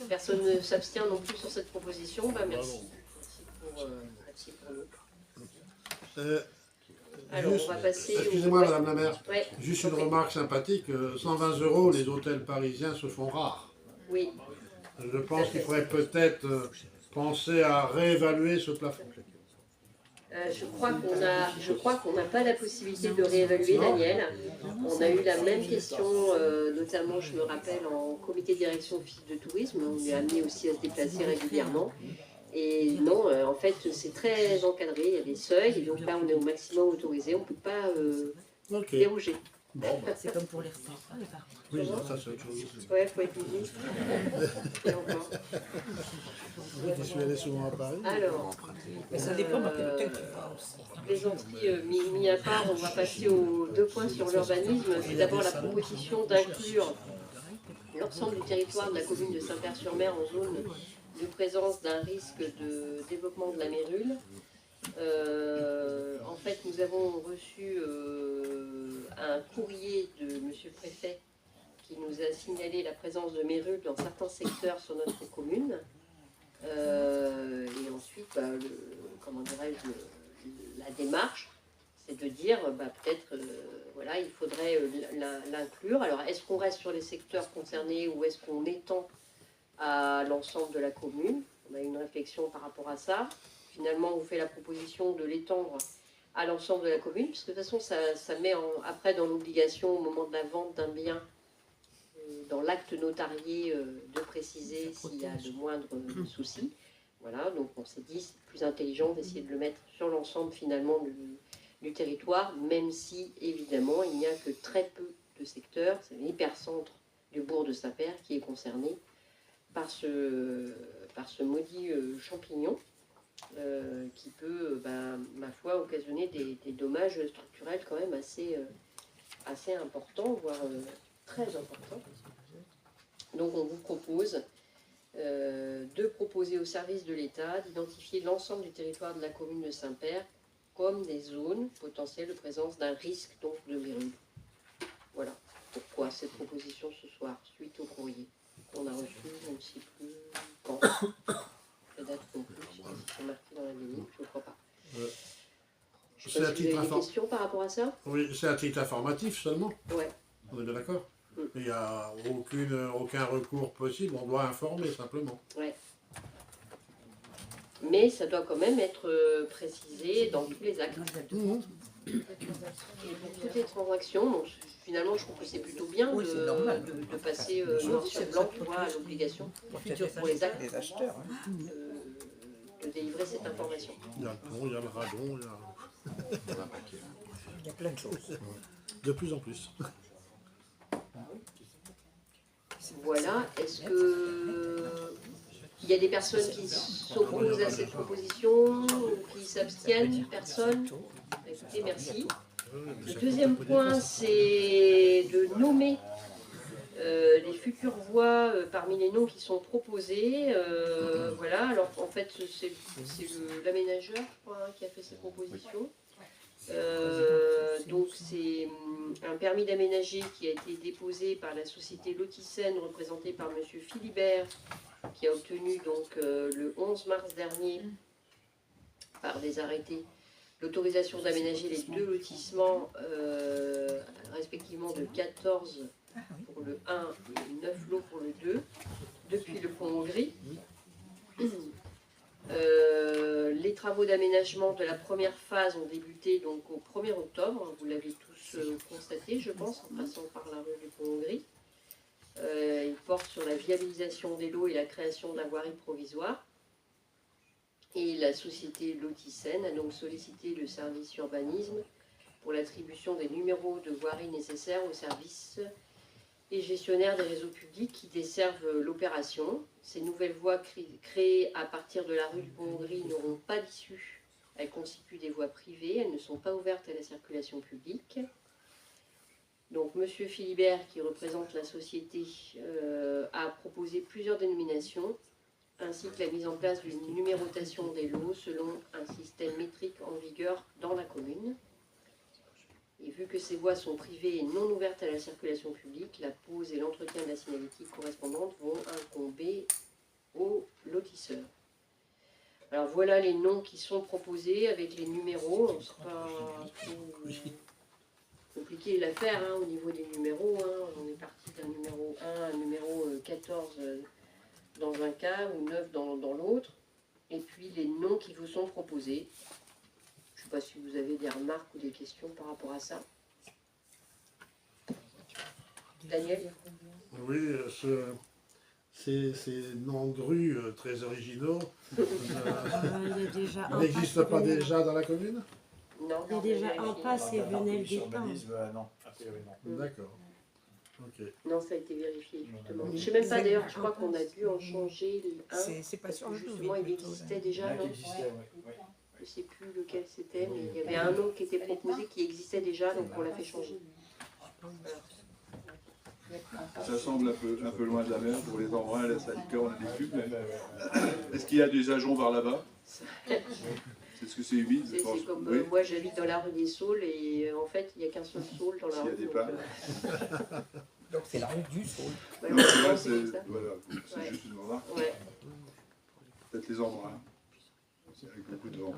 Personne ne s'abstient non plus sur cette proposition. Bah merci. Merci pour le. Alors, Juste- on va passer au- Excusez-moi, Madame la maire. Ouais, Juste je une t'en prie. remarque sympathique. 120 €, les hôtels parisiens se font rares. Oui, Je pense qu'il faudrait peut-être penser à réévaluer ce plafond. je crois qu'on n'a pas la possibilité de réévaluer, Daniel. On a eu la même question, notamment, je me rappelle, en comité de direction office de tourisme. On est amené aussi à se déplacer régulièrement. Et non, en fait, c'est très encadré. Il y a des seuils. Et donc là, on est au maximum autorisé. On ne peut pas Ok. déroger. Bon, bah. C'est comme pour les retraites, hein, les parents. Oui, non, ça c'est autre chose. Ouais, faut être busy. Et encore. Je suis allé souvent à Paris. Alors, Mais ça dépend dans quel hôtel tu vas aussi. plaisanterie mis à part, on va passer aux 2 points sur l'urbanisme. C'est d'abord la proposition d'inclure l'ensemble du territoire de la commune de Saint-Père-sur-Mer en zone de présence d'un risque de développement de la mérule. En fait, nous avons reçu un courrier de Monsieur le Préfet qui nous a signalé la présence de mérules dans certains secteurs sur notre commune. Et ensuite, comment dirais-je, la démarche, c'est de dire peut-être voilà, il faudrait l'inclure. Alors, est-ce qu'on reste sur les secteurs concernés ou est-ce qu'on étend à l'ensemble de la commune? On a eu une réflexion par rapport à ça. Finalement, on vous fait la proposition de l'étendre à l'ensemble de la commune, puisque de toute façon, ça met après dans l'obligation, au moment de la vente d'un bien, dans l'acte notarié, de préciser s'il y a de moindres soucis. Voilà, donc on s'est dit, c'est plus intelligent d'essayer de le mettre sur l'ensemble finalement du territoire, même si évidemment il n'y a que très peu de secteurs, c'est l'hypercentre du bourg de Saint-Père qui est concerné par ce maudit champignon. Qui peut, ma foi, occasionner des dommages structurels quand même assez importants, voire très importants. Donc on vous propose de proposer au service de l'État d'identifier l'ensemble du territoire de la commune de Saint-Père comme des zones potentielles de présence d'un risque donc de mérule. Voilà pourquoi cette proposition ce soir, suite au courrier qu'on a reçu, je ne sais plus quand. La date non plus, je ne sais pas si c'est marqué dans la ligne, je ne crois pas. Je sais pas si vous avez des questions par rapport à ça? Oui, c'est à titre informatif seulement. Ouais. On est bien d'accord. Il n'y a aucun recours possible, on doit informer simplement. Ouais. Mais ça doit quand même être précisé dans tous les actes. Et pour toutes les transactions, donc, finalement je trouve que c'est plutôt bien de passer noir sur blanc, tu vois, à l'obligation pour les actes des acheteurs. Hein. De délivrer cette information. Il y a le pont, il y a le radon, Il y a plein de choses. De plus en plus. Voilà, est-ce que il y a des personnes qui s'opposent à cette proposition ou qui s'abstiennent? Personne? Écoutez, merci. Le deuxième point, c'est de nommer les futures voies parmi les noms qui sont proposés. Voilà, alors en fait, c'est l'aménageur, je crois, qui a fait ces propositions. Donc c'est un permis d'aménager qui a été déposé par la société Lotissène représentée par monsieur Philibert, qui a obtenu donc le 11 mars dernier par des arrêtés l'autorisation d'aménager les 2 lotissements respectivement de 14 pour le 1 et 9 lots pour le 2 depuis le pont Hongrie. Les travaux d'aménagement de la première phase ont débuté donc au 1er octobre, vous l'avez tous constaté je pense en passant par la rue du pont Hongrie. Il porte sur la viabilisation des lots et la création de la voirie provisoire. Et la société Loticène a donc sollicité le service urbanisme pour l'attribution des numéros de voirie nécessaires aux services et gestionnaires des réseaux publics qui desservent l'opération. Ces nouvelles voies créées à partir de la rue du Pont-Hongrie n'auront pas d'issue. Elles constituent des voies privées, elles ne sont pas ouvertes à la circulation publique. Donc M. Philibert, qui représente la société, a proposé plusieurs dénominations, ainsi que la mise en place d'une numérotation des lots selon un système métrique en vigueur dans la commune. Et vu que ces voies sont privées et non ouvertes à la circulation publique, la pose et l'entretien de la signalétique correspondante vont incomber aux lotisseurs. Alors voilà les noms qui sont proposés avec les numéros. On sera compliqué l'affaire au niveau des numéros. On est parti d'un numéro 1 à un numéro 14 dans un cas ou 9 dans l'autre. Et puis les noms qui vous sont proposés. Je ne sais pas si vous avez des remarques ou des questions par rapport à ça. Daniel? Oui, ces noms de rues très originaux n'existent pas déjà dans la commune? Non. Il y a déjà en passe et Venelle des Pins. Non, a priori non. D'accord. Ok. Non, ça a été vérifié justement. Je ne sais même pas d'ailleurs, je crois qu'on a dû en changer un. C'est pas sur le Justement, il existait déjà, non? Oui. Je ne sais plus lequel c'était, mais il y avait un nom qui était proposé qui existait déjà, donc on l'a fait changer. Voilà. Ça semble un peu loin de la mer pour les embruns, la salicorne et les cubes. Est-ce qu'il y a des ajoncs par là-bas? C'est ce que c'est humide, je pense. C'est comme Oui. moi j'habite dans la rue des Saules et en fait il n'y a qu'un seul Saule dans la S'il y a rue. des Donc, pas. Donc c'est la rue du Saule. ouais, Non, je là, pense que c'est ça. voilà, c'est Ouais. juste une remarque. Ouais. Peut-être les embruns. Avec beaucoup de vent.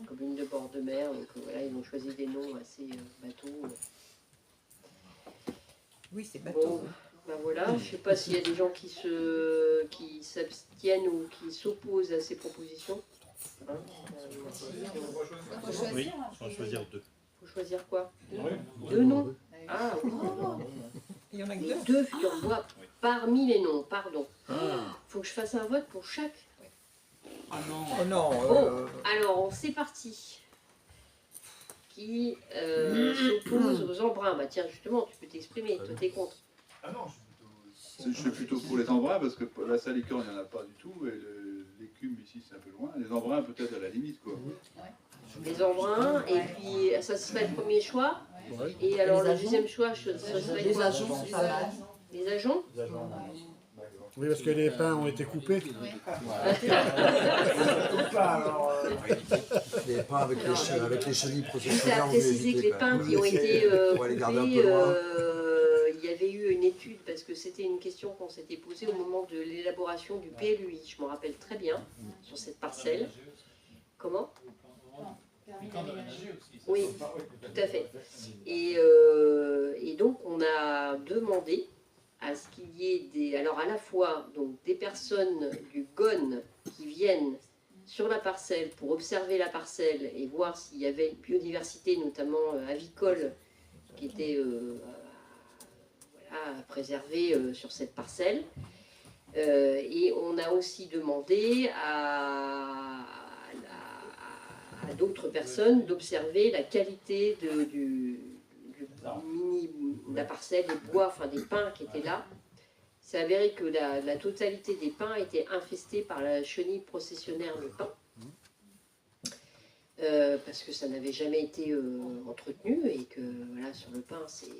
Commune de bord de mer, donc voilà, ils ont choisi des noms assez bateaux. Oui, c'est bateau. Bon, ben voilà, je ne sais pas s'il y a des gens qui s'abstiennent ou qui s'opposent à ces propositions. Hein, Oui, on va choisir deux. faut choisir quoi? Deux noms? Ah oui. Il y en a que Les deux. deux figure-moi parmi les noms, pardon. Faut que je fasse un vote pour chaque. Oh non. Bon, alors c'est parti. Qui s'oppose aux embruns? Bah tiens, justement, tu peux t'exprimer, toi t'es contre. Ah non, Je suis plutôt pour les embruns parce que la salicorne, il n'y en a pas du tout. Et l'écume ici, c'est un peu loin. Les embruns, peut-être à la limite, quoi. Les embruns, et puis ça serait le premier choix. Ouais. Et alors le ajoncs. deuxième choix, ce serait Les quoi? ajoncs, c'est pas mal. Les ajoncs? Oui, parce que les pins ont été coupés. Les pins avec les chenilles Juste processionnaires, à on préciser que les pins qui ont été pour les garder un coupés, peu loin. il y avait eu une étude, parce que c'était une question qu'on s'était posée au moment de l'élaboration du PLUI, je me rappelle très bien, sur cette parcelle. Comment? Oui, tout à fait. Et donc on a demandé à ce qu'il y ait des, alors à la fois donc des personnes du GON qui viennent sur la parcelle pour observer la parcelle et voir s'il y avait une biodiversité, notamment avicole, qui était voilà, à préserver sur cette parcelle. Et on a aussi demandé à d'autres personnes d'observer la qualité de la parcelle, des bois, enfin des pins qui étaient là. C'est avéré que la totalité des pins était infestée par la chenille processionnaire de pin, parce que ça n'avait jamais été entretenu et que voilà, sur le pin c'est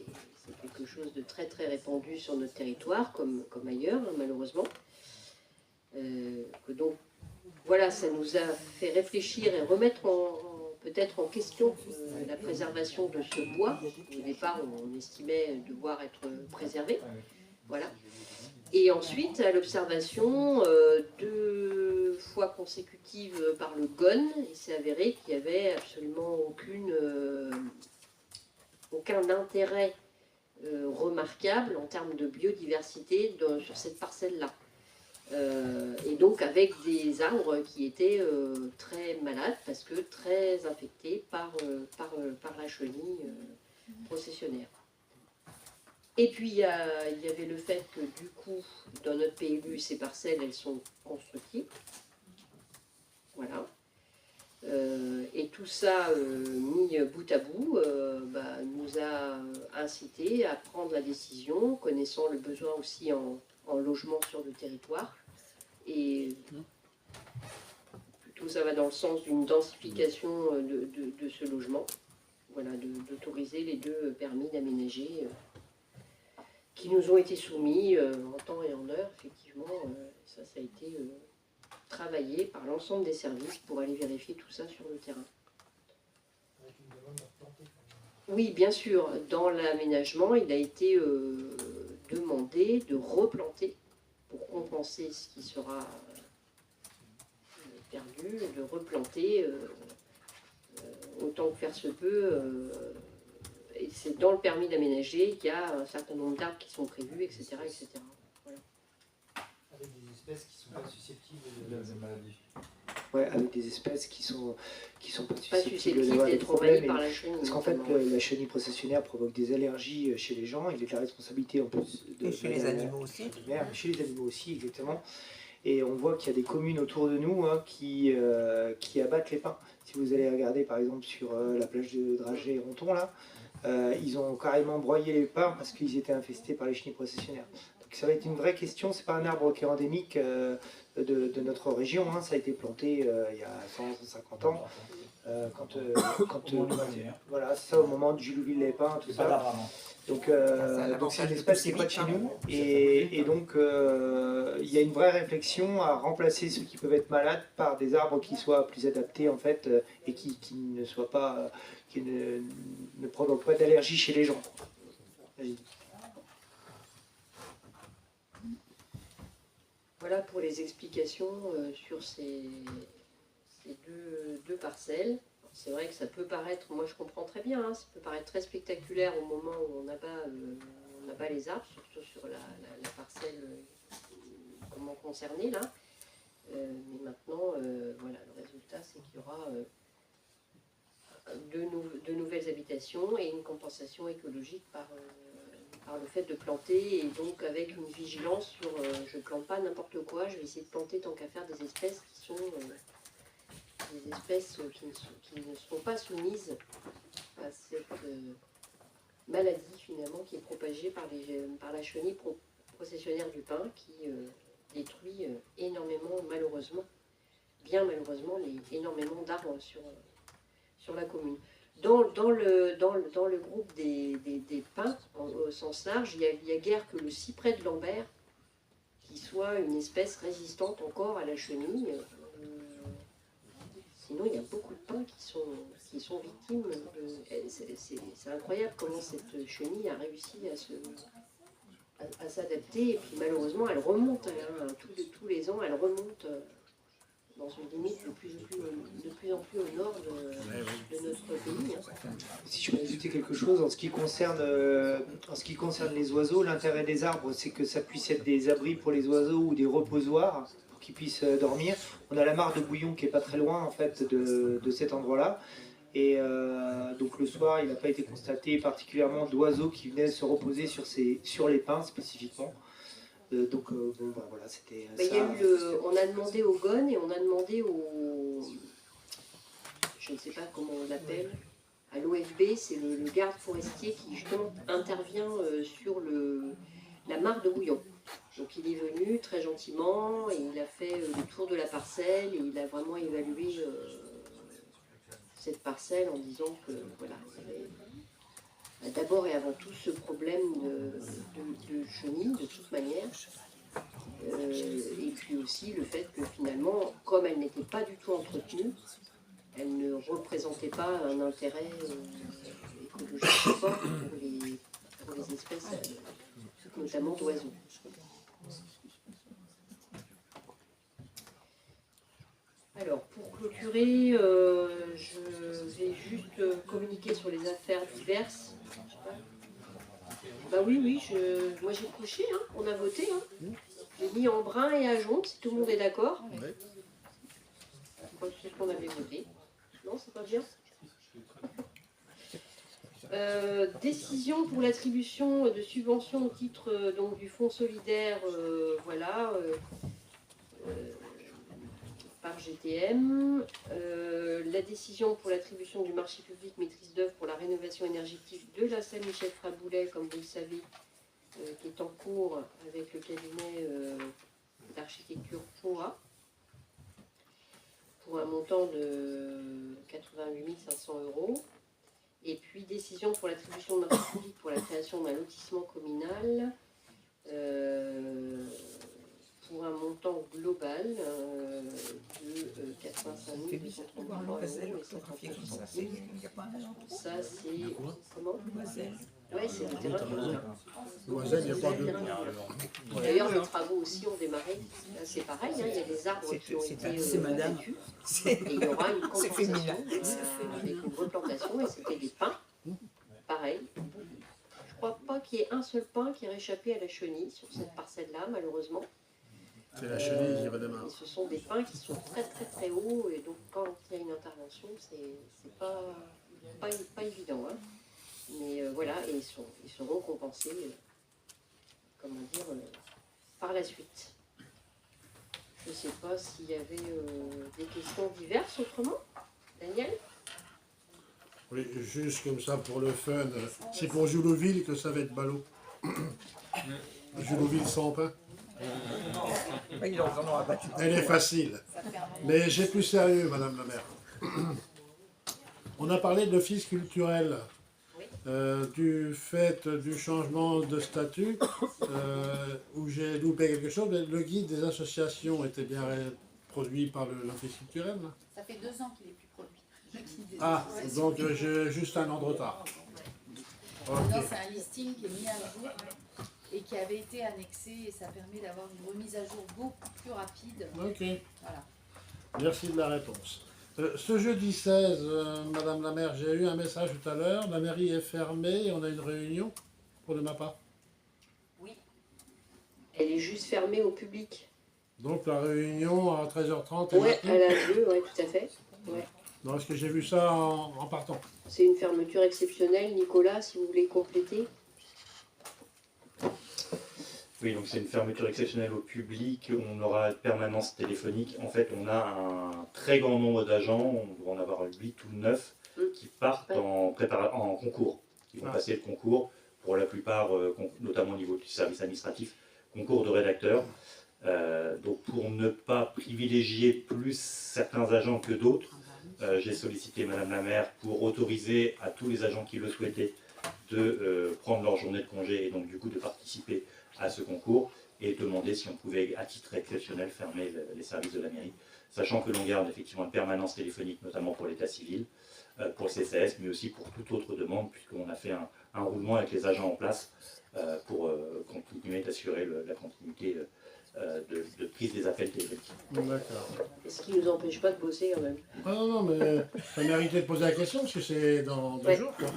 quelque chose de très très répandu sur notre territoire comme ailleurs malheureusement. Donc voilà, ça nous a fait réfléchir et remettre peut-être en question la préservation de ce bois. Au départ, on estimait devoir être préservé. Voilà. Et ensuite, à l'observation 2 fois consécutives par le GON, il s'est avéré qu'il n'y avait absolument aucun intérêt remarquable en termes de biodiversité sur cette parcelle-là. Et donc avec des arbres qui étaient très malades parce que très infectés par la chenille processionnaire. Et puis il y avait le fait que du coup, dans notre PLU, ces parcelles, elles sont constructibles. Voilà. Et tout ça mis bout à bout nous a incité à prendre la décision, connaissant le besoin aussi en logement sur le territoire. Et tout ça va dans le sens d'une densification de ce logement. Voilà, d'autoriser les 2 permis d'aménager qui nous ont été soumis en temps et en heure. Effectivement, ça a été travaillé par l'ensemble des services pour aller vérifier tout ça sur le terrain. Oui, bien sûr, dans l'aménagement, il a été demandé de replanter pour compenser ce qui sera perdu, de replanter autant que faire se peut. Et c'est dans le permis d'aménager qu'il y a un certain nombre d'arbres qui sont prévus, etc. etc. Voilà. Avec des espèces qui sont pas susceptibles de maladies. Ouais, avec des espèces qui sont pas Pas susceptibles d'avoir des d'être envahies problèmes. par la chenille. Parce qu'en fait, notamment. la chenille processionnaire provoque des allergies chez les gens. Il est de la responsabilité en plus de Et chez les animaux aussi. Chez les animaux aussi, exactement. Et on voit qu'il y a des communes autour de nous qui abattent les pins. Si vous allez regarder par exemple sur la plage de Dragé et Ronton, là, ils ont carrément broyé les pins parce qu'ils étaient infestés par les chenilles processionnaires. Donc ça va être une vraie question. C'est pas un arbre qui est endémique de notre région. Hein. Ça a été planté il y a 150 ans. Voilà, c'est ça au moment du Gilouville-les-Pins, tout ça. Donc c'est une espèce qui n'est pas de chez nous. Et donc il y a une vraie réflexion à remplacer ceux qui peuvent être malades par des arbres qui soient plus adaptés en fait et qui ne soient pas, qui ne provoquent pas d'allergie chez les gens. Vas-y. Voilà pour les explications sur ces deux parcelles. C'est vrai que ça peut paraître, moi je comprends très bien, hein, ça peut paraître très spectaculaire au moment où on abat les arbres, surtout sur la parcelle concernée là. Mais maintenant, voilà, le résultat c'est qu'il y aura de nouvelles habitations et une compensation écologique par le fait de planter, et donc avec une vigilance sur je ne plante pas n'importe quoi, je vais essayer de planter tant qu'à faire des espèces qui sont des espèces qui ne sont pas soumises à cette maladie finalement qui est propagée par la chenille processionnaire du pin qui détruit énormément, malheureusement, bien malheureusement, énormément d'arbres sur la commune. Dans le groupe des pins, au sens large, il y a guère que le cyprès de Lambert qui soit une espèce résistante encore à la chenille. Sinon, il y a beaucoup de pins qui sont victimes. C'est incroyable comment cette chenille a réussi à s'adapter. Et puis malheureusement, elle remonte. Hein, tous les ans, elle remonte dans une limite de plus en plus au nord de notre pays. Hein. Si je peux ajouter quelque chose, en ce qui concerne les oiseaux, l'intérêt des arbres, c'est que ça puisse être des abris pour les oiseaux ou des reposoirs pour qu'ils puissent dormir. On a la mare de Bouillon qui est pas très loin en fait de cet endroit-là. Et donc le soir, il n'a pas été constaté particulièrement d'oiseaux qui venaient se reposer sur les pins spécifiquement. Voilà, c'était ça. On a demandé au GON et on a demandé je ne sais pas comment on l'appelle, à l'OFB, c'est le garde forestier qui justement intervient sur la mare de Bouillon. Donc il est venu très gentiment et il a fait le tour de la parcelle et il a vraiment évalué cette parcelle en disant que voilà, il y avait d'abord et avant tout ce problème de chenille de toute manière. Et puis aussi le fait que finalement, comme elle n'était pas du tout entretenue, elle ne représentait pas un intérêt écologique fort pour les espèces, notamment d'oiseaux. Alors, pour clôturer, je vais juste communiquer sur les affaires diverses. Bah oui, moi j'ai couché, hein, on a voté. Hein. J'ai mis en brun et à jaune, si tout le monde est d'accord. Ouais. Je sais qu'on avait voté. Non, c'est pas bien. Décision pour l'attribution de subventions au titre donc, du Fonds solidaire, voilà. par GTM. La décision pour l'attribution du marché public maîtrise d'œuvre pour la rénovation énergétique de la salle Michel Fraboulet, comme vous le savez, qui est en cours avec le cabinet d'architecture POA, pour un montant de 88 500 €. Et puis décision pour l'attribution de marché public pour la création d'un lotissement communal pour un montant global de 85 233 €. Ça, c'est... Comment? Oui, c'est le terrain. Loisel, il n'y a pas de... D'ailleurs, les travaux aussi ont démarré. Là, c'est pareil, hein, il y a des arbres qui ont été abattus. Et il y aura une compensation avec une replantation, et c'était des pins. Pareil. Je ne crois pas qu'il y ait un seul pin qui ait échappé à la chenille sur cette parcelle-là, malheureusement. C'est la chenille qui redémarre. Ce sont des pins qui sont très très très hauts, et donc quand il y a une intervention, c'est pas évident. Hein. Mais voilà, et ils seront compensés, comment dire, par la suite. Je ne sais pas s'il y avait des questions diverses autrement. Daniel? Oui, juste comme ça pour le fun. C'est pour Joulouville que ça va être ballot. Joulouville sans pain. Elle est facile. Mais j'ai plus sérieux, Madame la maire. On a parlé de l'office culturel. Du fait du changement de statut, où j'ai loupé quelque chose, le guide des associations était bien produit par l'office culturel. Là. Ça fait 2 ans qu'il est plus produit. Ah, donc j'ai juste un an de retard. Non, c'est un listing qui est mis à jour et qui avait été annexé, et ça permet d'avoir une remise à jour beaucoup plus rapide. Ok. Voilà. Merci de la réponse. Ce jeudi 16, Madame la maire, j'ai eu un message tout à l'heure, la mairie est fermée et on a une réunion pour le MAPA. Oui. Elle est juste fermée au public. Donc la réunion à 13h30 Oui, elle a lieu, oui, tout à fait. Ouais. Non, est-ce que j'ai vu ça en partant? C'est une fermeture exceptionnelle, Nicolas, si vous voulez compléter. Oui, donc c'est une fermeture exceptionnelle au public, on aura permanence téléphonique. En fait, on a un très grand nombre d'agents, on doit en avoir 8 ou 9, qui partent en concours. Ils vont passer le concours, pour la plupart, notamment au niveau du service administratif, concours de rédacteurs. Donc pour ne pas privilégier plus certains agents que d'autres, j'ai sollicité Madame la maire pour autoriser à tous les agents qui le souhaitaient de prendre leur journée de congé et donc du coup de participer à ce concours et demander si on pouvait à titre exceptionnel fermer les services de la mairie, sachant que l'on garde effectivement une permanence téléphonique, notamment pour l'état civil, pour le CCS, mais aussi pour toute autre demande, puisqu'on a fait un roulement avec les agents en place pour continuer d'assurer la continuité de prise des appels téléphoniques. D'accord. Ce qui ne nous empêche pas de bosser quand même. Ah non, mais ça méritait de poser la question, parce que c'est dans 2 jours. Quoi.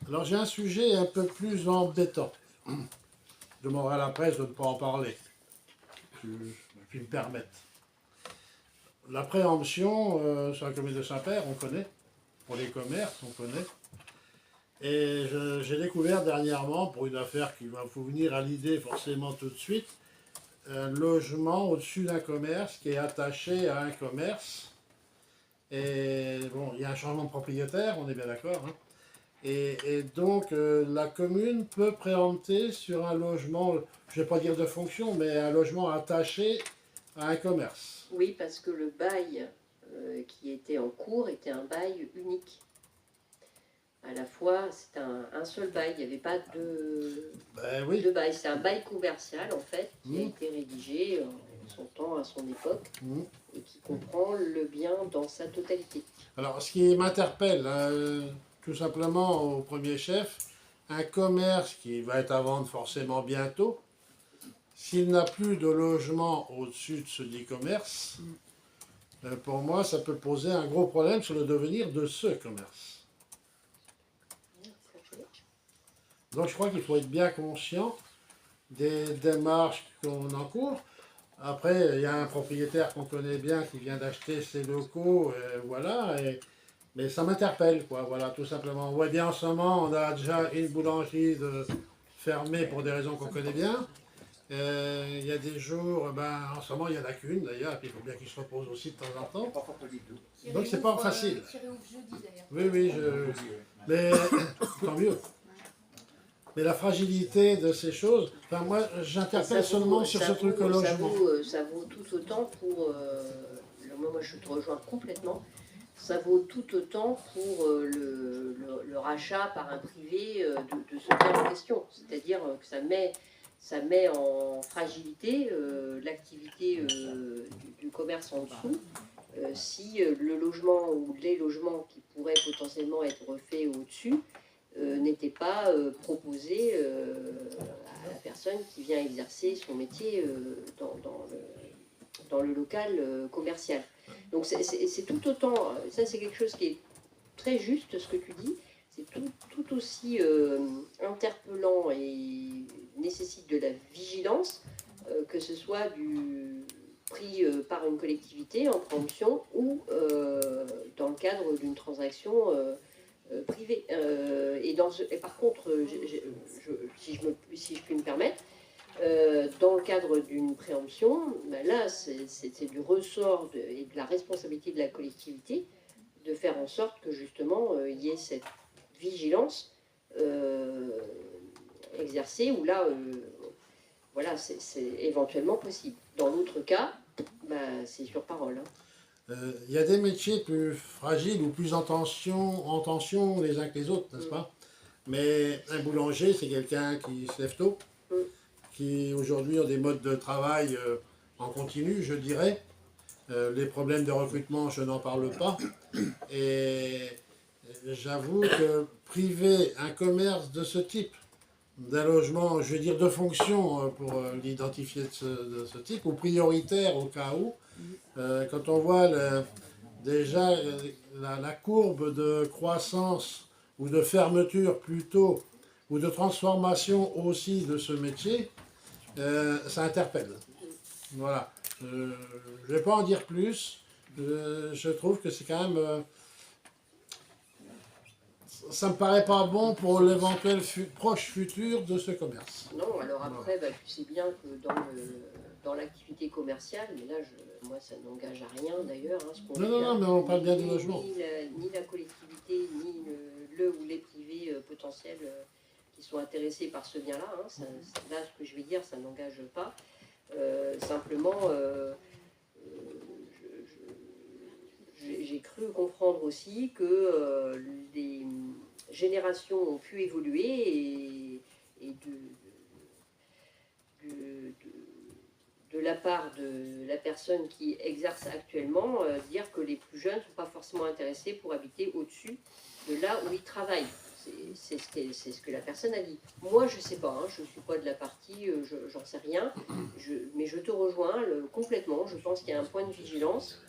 Alors j'ai un sujet un peu plus embêtant. Je demanderai à la presse de ne pas en parler, si je me permette. La préemption sur la commune de Saint-Père, on connaît. Pour les commerces, on connaît. Et j'ai découvert dernièrement, pour une affaire qui va vous venir à l'idée forcément tout de suite, un logement au-dessus d'un commerce qui est attaché à un commerce. Et bon, il y a un changement de propriétaire, on est bien d'accord. Hein. Et donc, la commune peut préempter sur un logement, je ne vais pas dire de fonction, mais un logement attaché à un commerce. Oui, parce que le bail qui était en cours était un bail unique. À la fois, c'est un seul bail, il n'y avait pas de bail. C'est un bail commercial, en fait, qui a été rédigé en son temps, à son époque, et qui comprend le bien dans sa totalité. Alors, ce qui m'interpelle, tout simplement au premier chef, un commerce qui va être à vendre forcément bientôt, s'il n'a plus de logement au-dessus de ce dit commerce, pour moi, ça peut poser un gros problème sur le devenir de ce commerce. Donc je crois qu'il faut être bien conscient des démarches qu'on encourt. Après, il y a un propriétaire qu'on connaît bien qui vient d'acheter ses locaux, voilà, mais ça m'interpelle, quoi, voilà, tout simplement. On voit bien en ce moment, on a déjà une boulangerie fermée pour des raisons qu'on connaît bien. Il y a des jours, en ce moment il n'y en a qu'une d'ailleurs, et puis il faut bien qu'il se repose aussi de temps en temps. Donc c'est pas facile. Oui, mais tant mieux. Mais la fragilité de ces choses, moi j'interpelle seulement sur ce truc au logement. Ça vaut tout autant pour. Moi je te rejoins complètement. Ça vaut tout autant pour le rachat par un privé de ce bien en question. C'est-à-dire que ça met en fragilité l'activité du commerce en dessous. Si le logement ou les logements qui pourraient potentiellement être refaits au-dessus n'étaient pas proposés à la personne qui vient exercer son métier dans le local commercial. Donc c'est tout autant, ça c'est quelque chose qui est très juste ce que tu dis, c'est tout aussi interpellant et nécessite de la vigilance, que ce soit pris par une collectivité en préemption ou dans le cadre d'une transaction privée. Et par contre, si je puis me permettre, dans le cadre d'une préemption, là c'est du ressort et de la responsabilité de la collectivité de faire en sorte que justement il y ait cette vigilance exercée, où là voilà, c'est éventuellement possible. Dans l'autre cas, c'est sur parole. Il y a des métiers plus fragiles ou plus en tension les uns que les autres, n'est-ce pas? Mais un boulanger, c'est quelqu'un qui se lève tôt, qui aujourd'hui ont des modes de travail en continu, je dirais. Les problèmes de recrutement, je n'en parle pas. Et j'avoue que priver un commerce de ce type, d'un logement, je veux dire de fonction pour l'identifier de ce type, ou prioritaire au cas où, quand on voit déjà la courbe de croissance ou de fermeture plutôt, ou de transformation aussi de ce métier, ça interpelle. Voilà. Je ne vais pas en dire plus. Je trouve que c'est quand même... ça me paraît pas bon pour l'éventuel proche futur de ce commerce. Non, alors après, tu sais bien que dans l'activité commerciale, mais là, moi, ça n'engage à rien d'ailleurs. Non, mais on parle bien du logement. Ni la collectivité, ni le ou les privés potentiels qui sont intéressés par ce bien-là. Là, ce que je vais dire, ça n'engage pas. Simplement, j'ai cru comprendre aussi que les générations ont pu évoluer et de la part de la personne qui exerce actuellement, dire que les plus jeunes ne sont pas forcément intéressés pour habiter au-dessus de là où ils travaillent. C'est ce que la personne a dit. Moi, je ne sais pas, je ne suis pas de la partie, j'en sais rien, mais je te rejoins complètement. Je pense qu'il y a un point de vigilance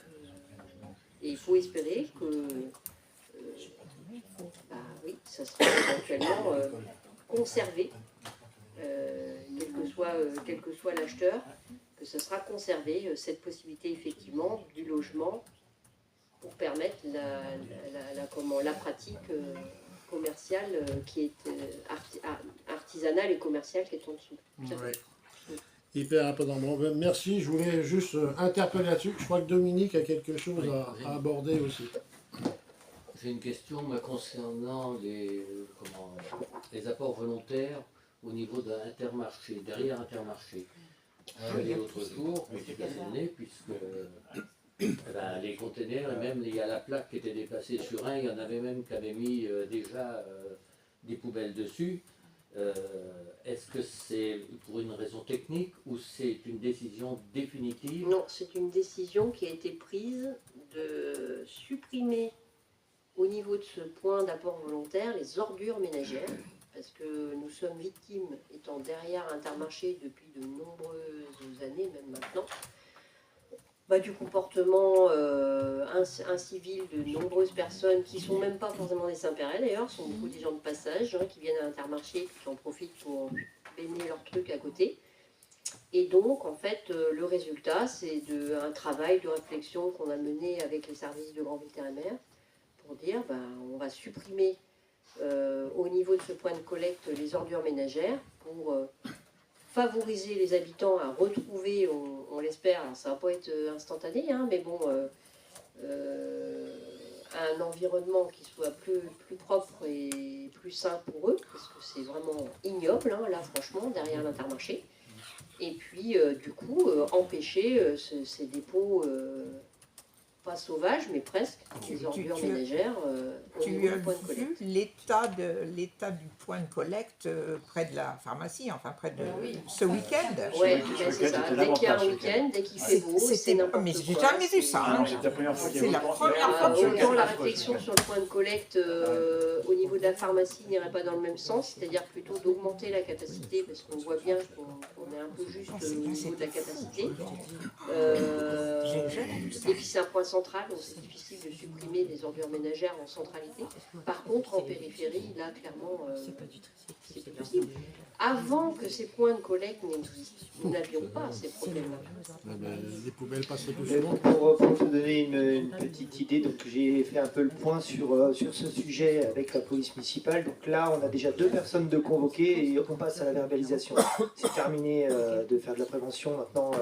et il faut espérer que oui, ça sera éventuellement conservé, quel que soit l'acheteur, que ce sera conservé, cette possibilité effectivement du logement pour permettre la pratique commerciale qui est artisanale et commerciale qui est en dessous. Ouais. Hyper important. Bon, merci, je voulais juste interpeller là-dessus. Je crois que Dominique a quelque chose à aborder aussi. J'ai une question concernant les apports volontaires au niveau d'Intermarché, derrière Intermarché. Je suis allé l'autre jour, je suis passionné, puisque les containers, et même il y a la plaque qui était déplacée sur un, il y en avait même qui avaient mis déjà des poubelles dessus. Est-ce que c'est pour une raison technique ou c'est une décision définitive? Non, c'est une décision qui a été prise de supprimer au niveau de ce point d'apport volontaire les ordures ménagères, parce que nous sommes victimes, étant derrière Intermarché depuis de nombreuses années, même maintenant, du comportement incivil de nombreuses personnes qui ne sont même pas forcément des Saint-Péret d'ailleurs, sont beaucoup des gens de passage, qui viennent à Intermarché et qui en profitent pour baigner leurs trucs à côté. Et donc, en fait, le résultat, c'est un travail de réflexion qu'on a mené avec les services de grands vétérinaires pour dire, on va supprimer au niveau de ce point de collecte les ordures ménagères pour favoriser les habitants à retrouver, on l'espère, alors ça va pas être instantané, hein, mais bon, un environnement qui soit plus propre et plus sain pour eux, parce que c'est vraiment ignoble, hein, là franchement, derrière l'Intermarché. Et puis, du coup, empêcher ces dépôts, pas sauvages, mais presque, des ordures ménagères au Tu niveau as du point de collecte. vu l'état du point de collecte près de la pharmacie, enfin près de ce week-end. Oui, c'est ça. Dès qu'il y a un week-end, dès qu'il fait beau, c'est n'importe mais quoi. j'ai jamais vu ça. Ah non, c'est la première fois qu'il y a C'est la autant- première fois que je Autant la vois. réflexion sur le point de collecte au niveau de la pharmacie n'irait pas dans le même sens, c'est-à-dire plutôt d'augmenter la capacité, parce qu'on voit bien qu'on est un peu juste au niveau de la capacité. Et puis c'est un point central, donc c'est difficile de supprimer des ordures ménagères en centralité. Par contre, en périphérie, là, clairement, c'est pas possible. Avant que ces points de collecte n'existent, nous n'avions pas ces problèmes-là. Les poubelles passaient plus Et souvent. donc, pour vous donner une petite idée, donc j'ai fait un peu le point sur ce sujet avec la police municipale. Donc là, on a déjà 2 personnes de convoquées et on passe à la verbalisation. C'est terminé de faire de la prévention. Maintenant,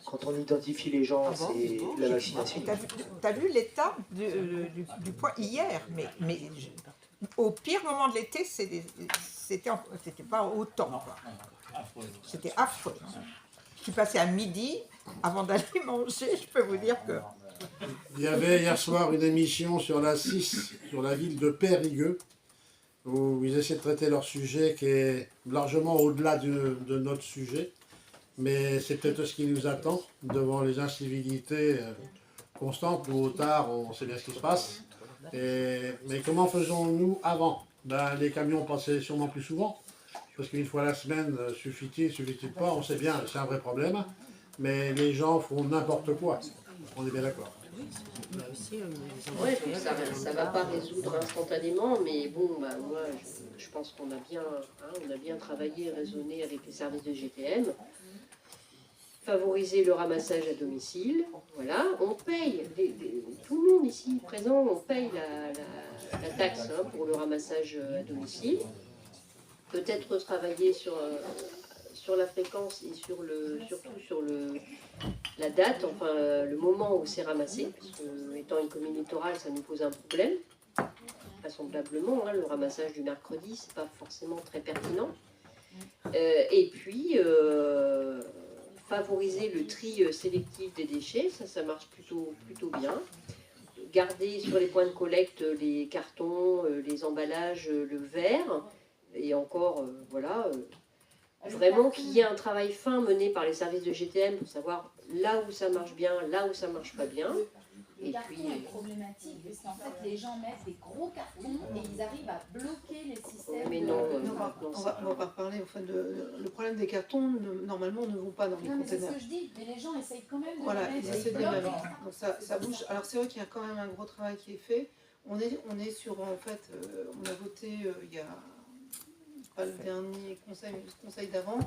quand on identifie les gens, c'est la vaccination. T'as vu l'état du point hier, mais au pire moment de l'été, c'était pas autant, quoi. C'était affreux. Je suis passée à midi, avant d'aller manger, je peux vous dire que... Il y avait hier soir une émission sur la 6, sur la ville de Périgueux, où ils essaient de traiter leur sujet qui est largement au-delà de notre sujet. Mais c'est peut-être ce qui nous attend devant les incivilités constantes. Tôt ou tard, on sait bien ce qui se passe. Mais comment faisons-nous avant? Les camions passaient sûrement plus souvent. Parce qu'une fois la semaine, suffit-il pas? On sait bien, c'est un vrai problème. Mais les gens font n'importe quoi. On est bien d'accord. Oui, ça ne va pas résoudre instantanément, mais bon, moi, je pense qu'on a bien travaillé et raisonné avec les services de GTM. Favoriser le ramassage à domicile, voilà, on paye, tout le monde ici présent, on paye la taxe pour le ramassage à domicile. Peut-être travailler sur la fréquence et surtout sur la date, enfin le moment où c'est ramassé, parce que étant une commune littorale, ça nous pose un problème. Vraisemblablement, le ramassage du mercredi, c'est pas forcément très pertinent. Et puis favoriser le tri sélectif des déchets, ça marche plutôt bien. Garder sur les points de collecte les cartons, les emballages, le verre, et encore, voilà, vraiment qu'il y ait un travail fin mené par les services de GTM pour savoir là où ça marche bien, là où ça marche pas bien. Le carton est problématique parce qu'en fait les gens mettent des gros cartons et ils arrivent à bloquer les systèmes. Mais non, on va pas reparler. Enfin, le problème des cartons, normalement, ne vont pas dans les Non, mais c'est ce conteneurs. que je dis, mais les gens essayent quand même de Voilà, les ils mettre. essaient de les mettre. Donc ça bouge. Alors c'est vrai qu'il y a quand même un gros travail qui est fait. On est sur, en fait, on a voté il y a pas le dernier conseil, mais le conseil d'avant,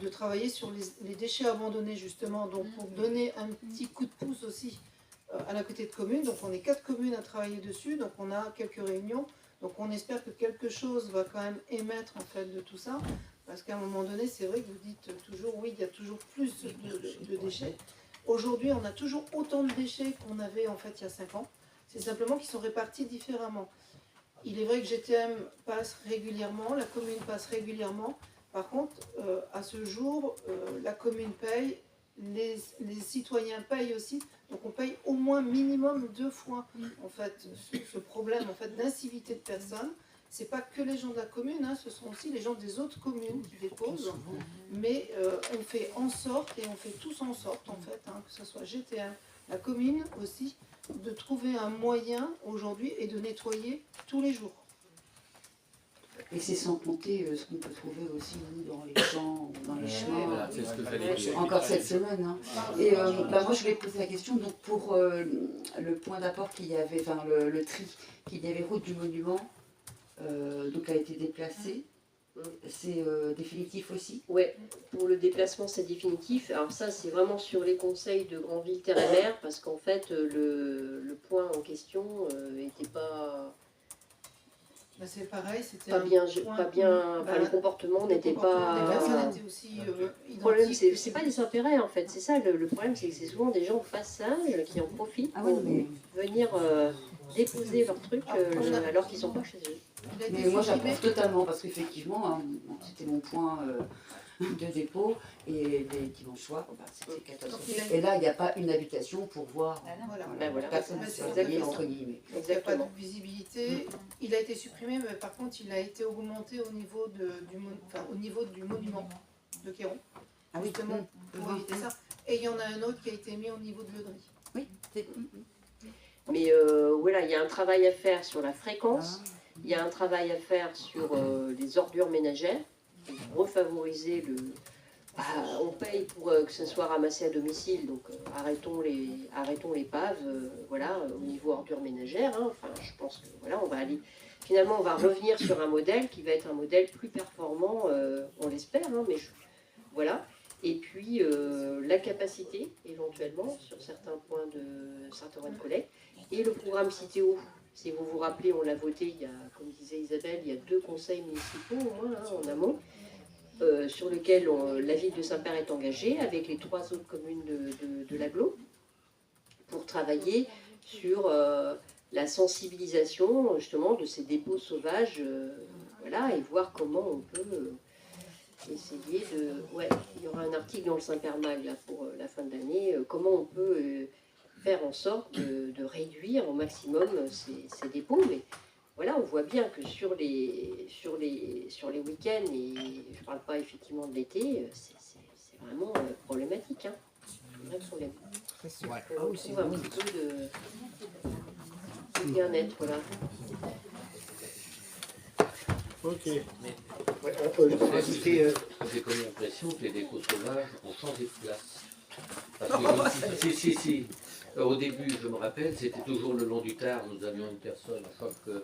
de travailler sur les déchets abandonnés justement. Donc pour donner un petit coup de pouce aussi à la côté de communes. Donc on est 4 communes à travailler dessus. Donc on a quelques réunions. Donc on espère que quelque chose va quand même émettre en fait de tout ça. Parce qu'à un moment donné, c'est vrai que vous dites toujours, oui, il y a toujours plus de déchets. Aujourd'hui, on a toujours autant de déchets qu'on avait en fait il y a 5 ans. C'est simplement qu'ils sont répartis différemment. Il est vrai que GTM passe régulièrement, la commune passe régulièrement. Par contre, à ce jour, la commune paye, les citoyens payent aussi. Donc on paye au moins minimum 2 fois en fait, ce problème en fait, d'incivilité de personnes. C'est pas que les gens de la commune, ce sont aussi les gens des autres communes qui déposent. Mais on fait en sorte, et on fait tous en sorte en fait, que ce soit GTM, la commune aussi, de trouver un moyen aujourd'hui et de nettoyer tous les jours. Et c'est sans compter ce qu'on peut trouver aussi nous, dans les champs, dans les chemins. Voilà, c'est ce que j'allais dire. Encore cette semaine. Et moi je voulais poser la question donc pour le point d'apport qu'il y avait, enfin le tri qu'il y avait route du monument, donc a été déplacé. C'est définitif aussi? Oui, pour le déplacement c'est définitif. Alors ça c'est vraiment sur les conseils de Grandville Terre et Mer parce qu'en fait le point en question n'était pas Bah, c'est pareil, c'était pas un bien, point- pas bien, enfin, Bah, le comportement n'était comportement des personnes pas. était aussi Le problème, identique. c'est pas des intérêts en fait, c'est ça le problème, c'est que c'est souvent des gens de passage qui en profitent Ah ouais, pour mais- venir déposer leurs trucs alors qu'ils sont pas chez eux. Il a été Mais moi supprimé. j'approuve totalement parce qu'effectivement, hein, c'était mon point de dépôt et les dimanches soirs, bah, c'était catastrophique. Donc, il a- Et là, il n'y a pas une habitation pour voir Voilà. Ben voilà. personne Bah, ne c'est s'est exactement entre ça. guillemets. Donc, il n'y a pas de Exactement. visibilité. Il a été supprimé, mais par contre, il a été augmenté au niveau, au niveau du monument de Quéron. Ah oui, Justement, pour éviter ça. Et il y en a un autre qui a été mis au niveau de Legris. Oui, c'est... Mais voilà, il y a un travail à faire sur la fréquence, il y a un travail à faire sur les ordures ménagères, refavoriser le. Bah, on paye pour que ce soit ramassé à domicile, donc arrêtons les paves, voilà, au niveau ordures ménagères. Hein. Enfin, je pense que voilà, on va aller. Finalement, on va revenir sur un modèle qui va être un modèle plus performant, on l'espère, hein, mais voilà. Et puis la capacité, éventuellement, sur certains points de collecte. Et le programme Citéo, si vous vous rappelez, on l'a voté, il y a, comme disait Isabelle, il y a 2 conseils municipaux au moins, hein, en amont, sur lequel la ville de Saint-Père est engagée, avec les 3 autres communes de l'agglo, pour travailler sur la sensibilisation justement de ces dépôts sauvages, voilà, et voir comment on peut essayer de... Ouais, il y aura un article dans le Saint-Père Mag là, pour la fin de l'année, comment on peut faire en sorte de réduire au maximum ces dépôts. Mais voilà, on voit bien que sur les week-ends, et je ne parle pas effectivement de l'été, c'est vraiment problématique. Hein. Un vrai problème. On retrouve un petit peu de bien-être là. Ok. Ouais, j'ai comme l'impression que les dépôts sauvages ont changé de place. Parce que, si. Au début, je me rappelle, c'était toujours le long du Tard. Nous avions une personne à chaque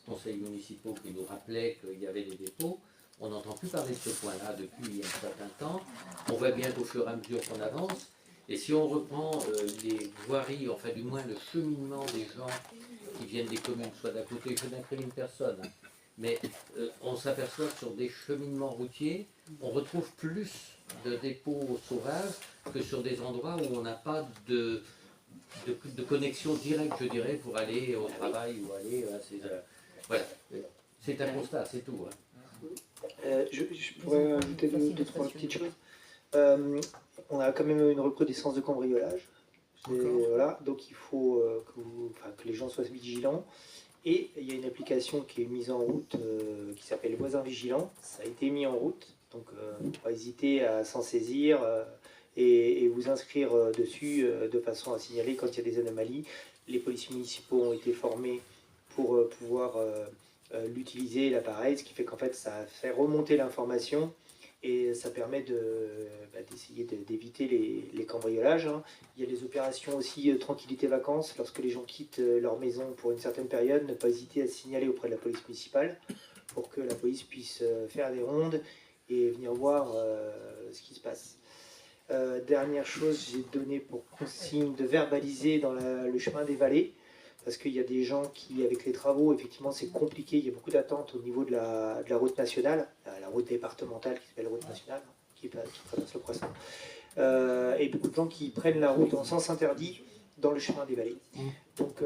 conseil municipal qui nous rappelait qu'il y avait des dépôts. On n'entend plus parler de ce point-là depuis un certain temps. On voit bien qu'au fur et à mesure qu'on avance. Et si on reprend les voiries, enfin du moins le cheminement des gens qui viennent des communes, soit d'à côté, je n'incrimine personne, hein, mais on s'aperçoit que sur des cheminements routiers, on retrouve plus de dépôts sauvages que sur des endroits où on n'a pas de connexion directe, je dirais, pour aller au travail ou aller à ces... voilà, c'est un constat, c'est tout. Hein. Je pourrais ajouter deux, trois petites choses. On a quand même une recrudescence de cambriolage. Voilà, donc il faut que les gens soient vigilants. Et il y a une application qui est mise en route qui s'appelle Voisins Vigilants. Ça a été mis en route, donc pas hésiter à s'en saisir et vous inscrire dessus de façon à signaler quand il y a des anomalies. Les policiers municipaux ont été formés pour pouvoir l'utiliser, l'appareil, ce qui fait qu'en fait ça fait remonter l'information et ça permet d'essayer d'éviter les cambriolages. Hein. Il y a les opérations aussi tranquillité vacances, lorsque les gens quittent leur maison pour une certaine période, ne pas hésiter à signaler auprès de la police municipale pour que la police puisse faire des rondes et venir voir ce qui se passe. Dernière chose, j'ai donné pour consigne de verbaliser dans le chemin des vallées, parce qu'il y a des gens qui, avec les travaux, effectivement, c'est compliqué. Il y a beaucoup d'attentes au niveau de la route nationale, la route départementale qui s'appelle route nationale, qui traverse le Croissant. Et beaucoup de gens qui prennent la route en sens interdit dans le chemin des vallées. Donc,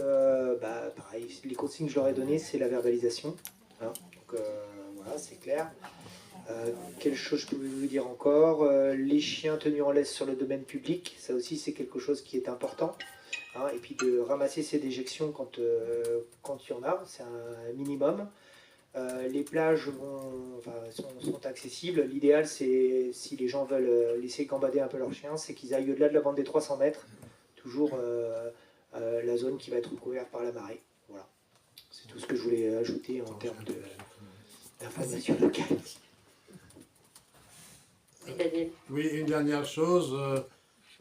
pareil, les consignes que je leur ai données, c'est la verbalisation. Hein. Donc, voilà, c'est clair. Quelle chose je peux vous dire encore, les chiens tenus en laisse sur le domaine public, ça aussi, c'est quelque chose qui est important. Hein, et puis de ramasser ces déjections quand il y en a, c'est un minimum. Les plages sont accessibles. L'idéal, c'est, si les gens veulent laisser gambader un peu leurs chiens, c'est qu'ils aillent au-delà de la bande des 300 mètres, toujours la zone qui va être couverte par la marée. Voilà. C'est tout ce que je voulais ajouter en termes d'information locale. Oui, une dernière chose.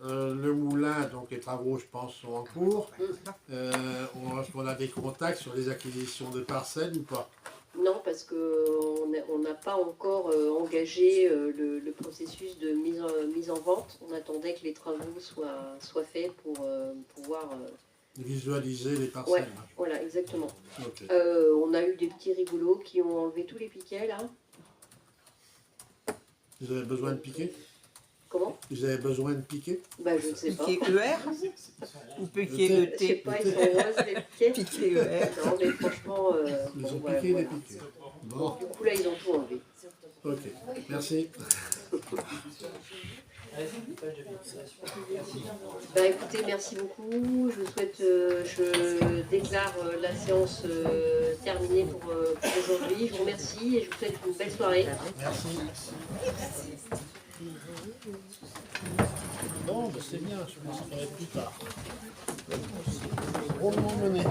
Le moulin, donc les travaux, je pense, sont en cours. Est-ce qu'on a des contacts sur les acquisitions de parcelles ou pas? Non, parce qu'on n'a pas encore engagé le processus de mise en vente. On attendait que les travaux soient faits pour pouvoir Visualiser les Ouais, parcelles. voilà, exactement. Ok. On a eu des petits rigolos qui ont enlevé tous les piquets là. Vous avez besoin de piquer? Comment? Vous avez besoin de piquer? Bah je ne sais pas. Piquet ER ou piquet Je sais ET? pas, ils sont roses les piquets. Piquet ER. Non mais franchement, Ils ont voilà, piqué voilà. les piquets. Bon, Du coup là ils ont tout enlevé. ok. Merci. Bah écoutez, merci beaucoup. Je vous souhaite, je déclare la séance terminée pour aujourd'hui. Je vous remercie et je vous souhaite une belle soirée. Merci. Bon, bah c'est bien, je pense que ça va être plus tard. Drôlement mené.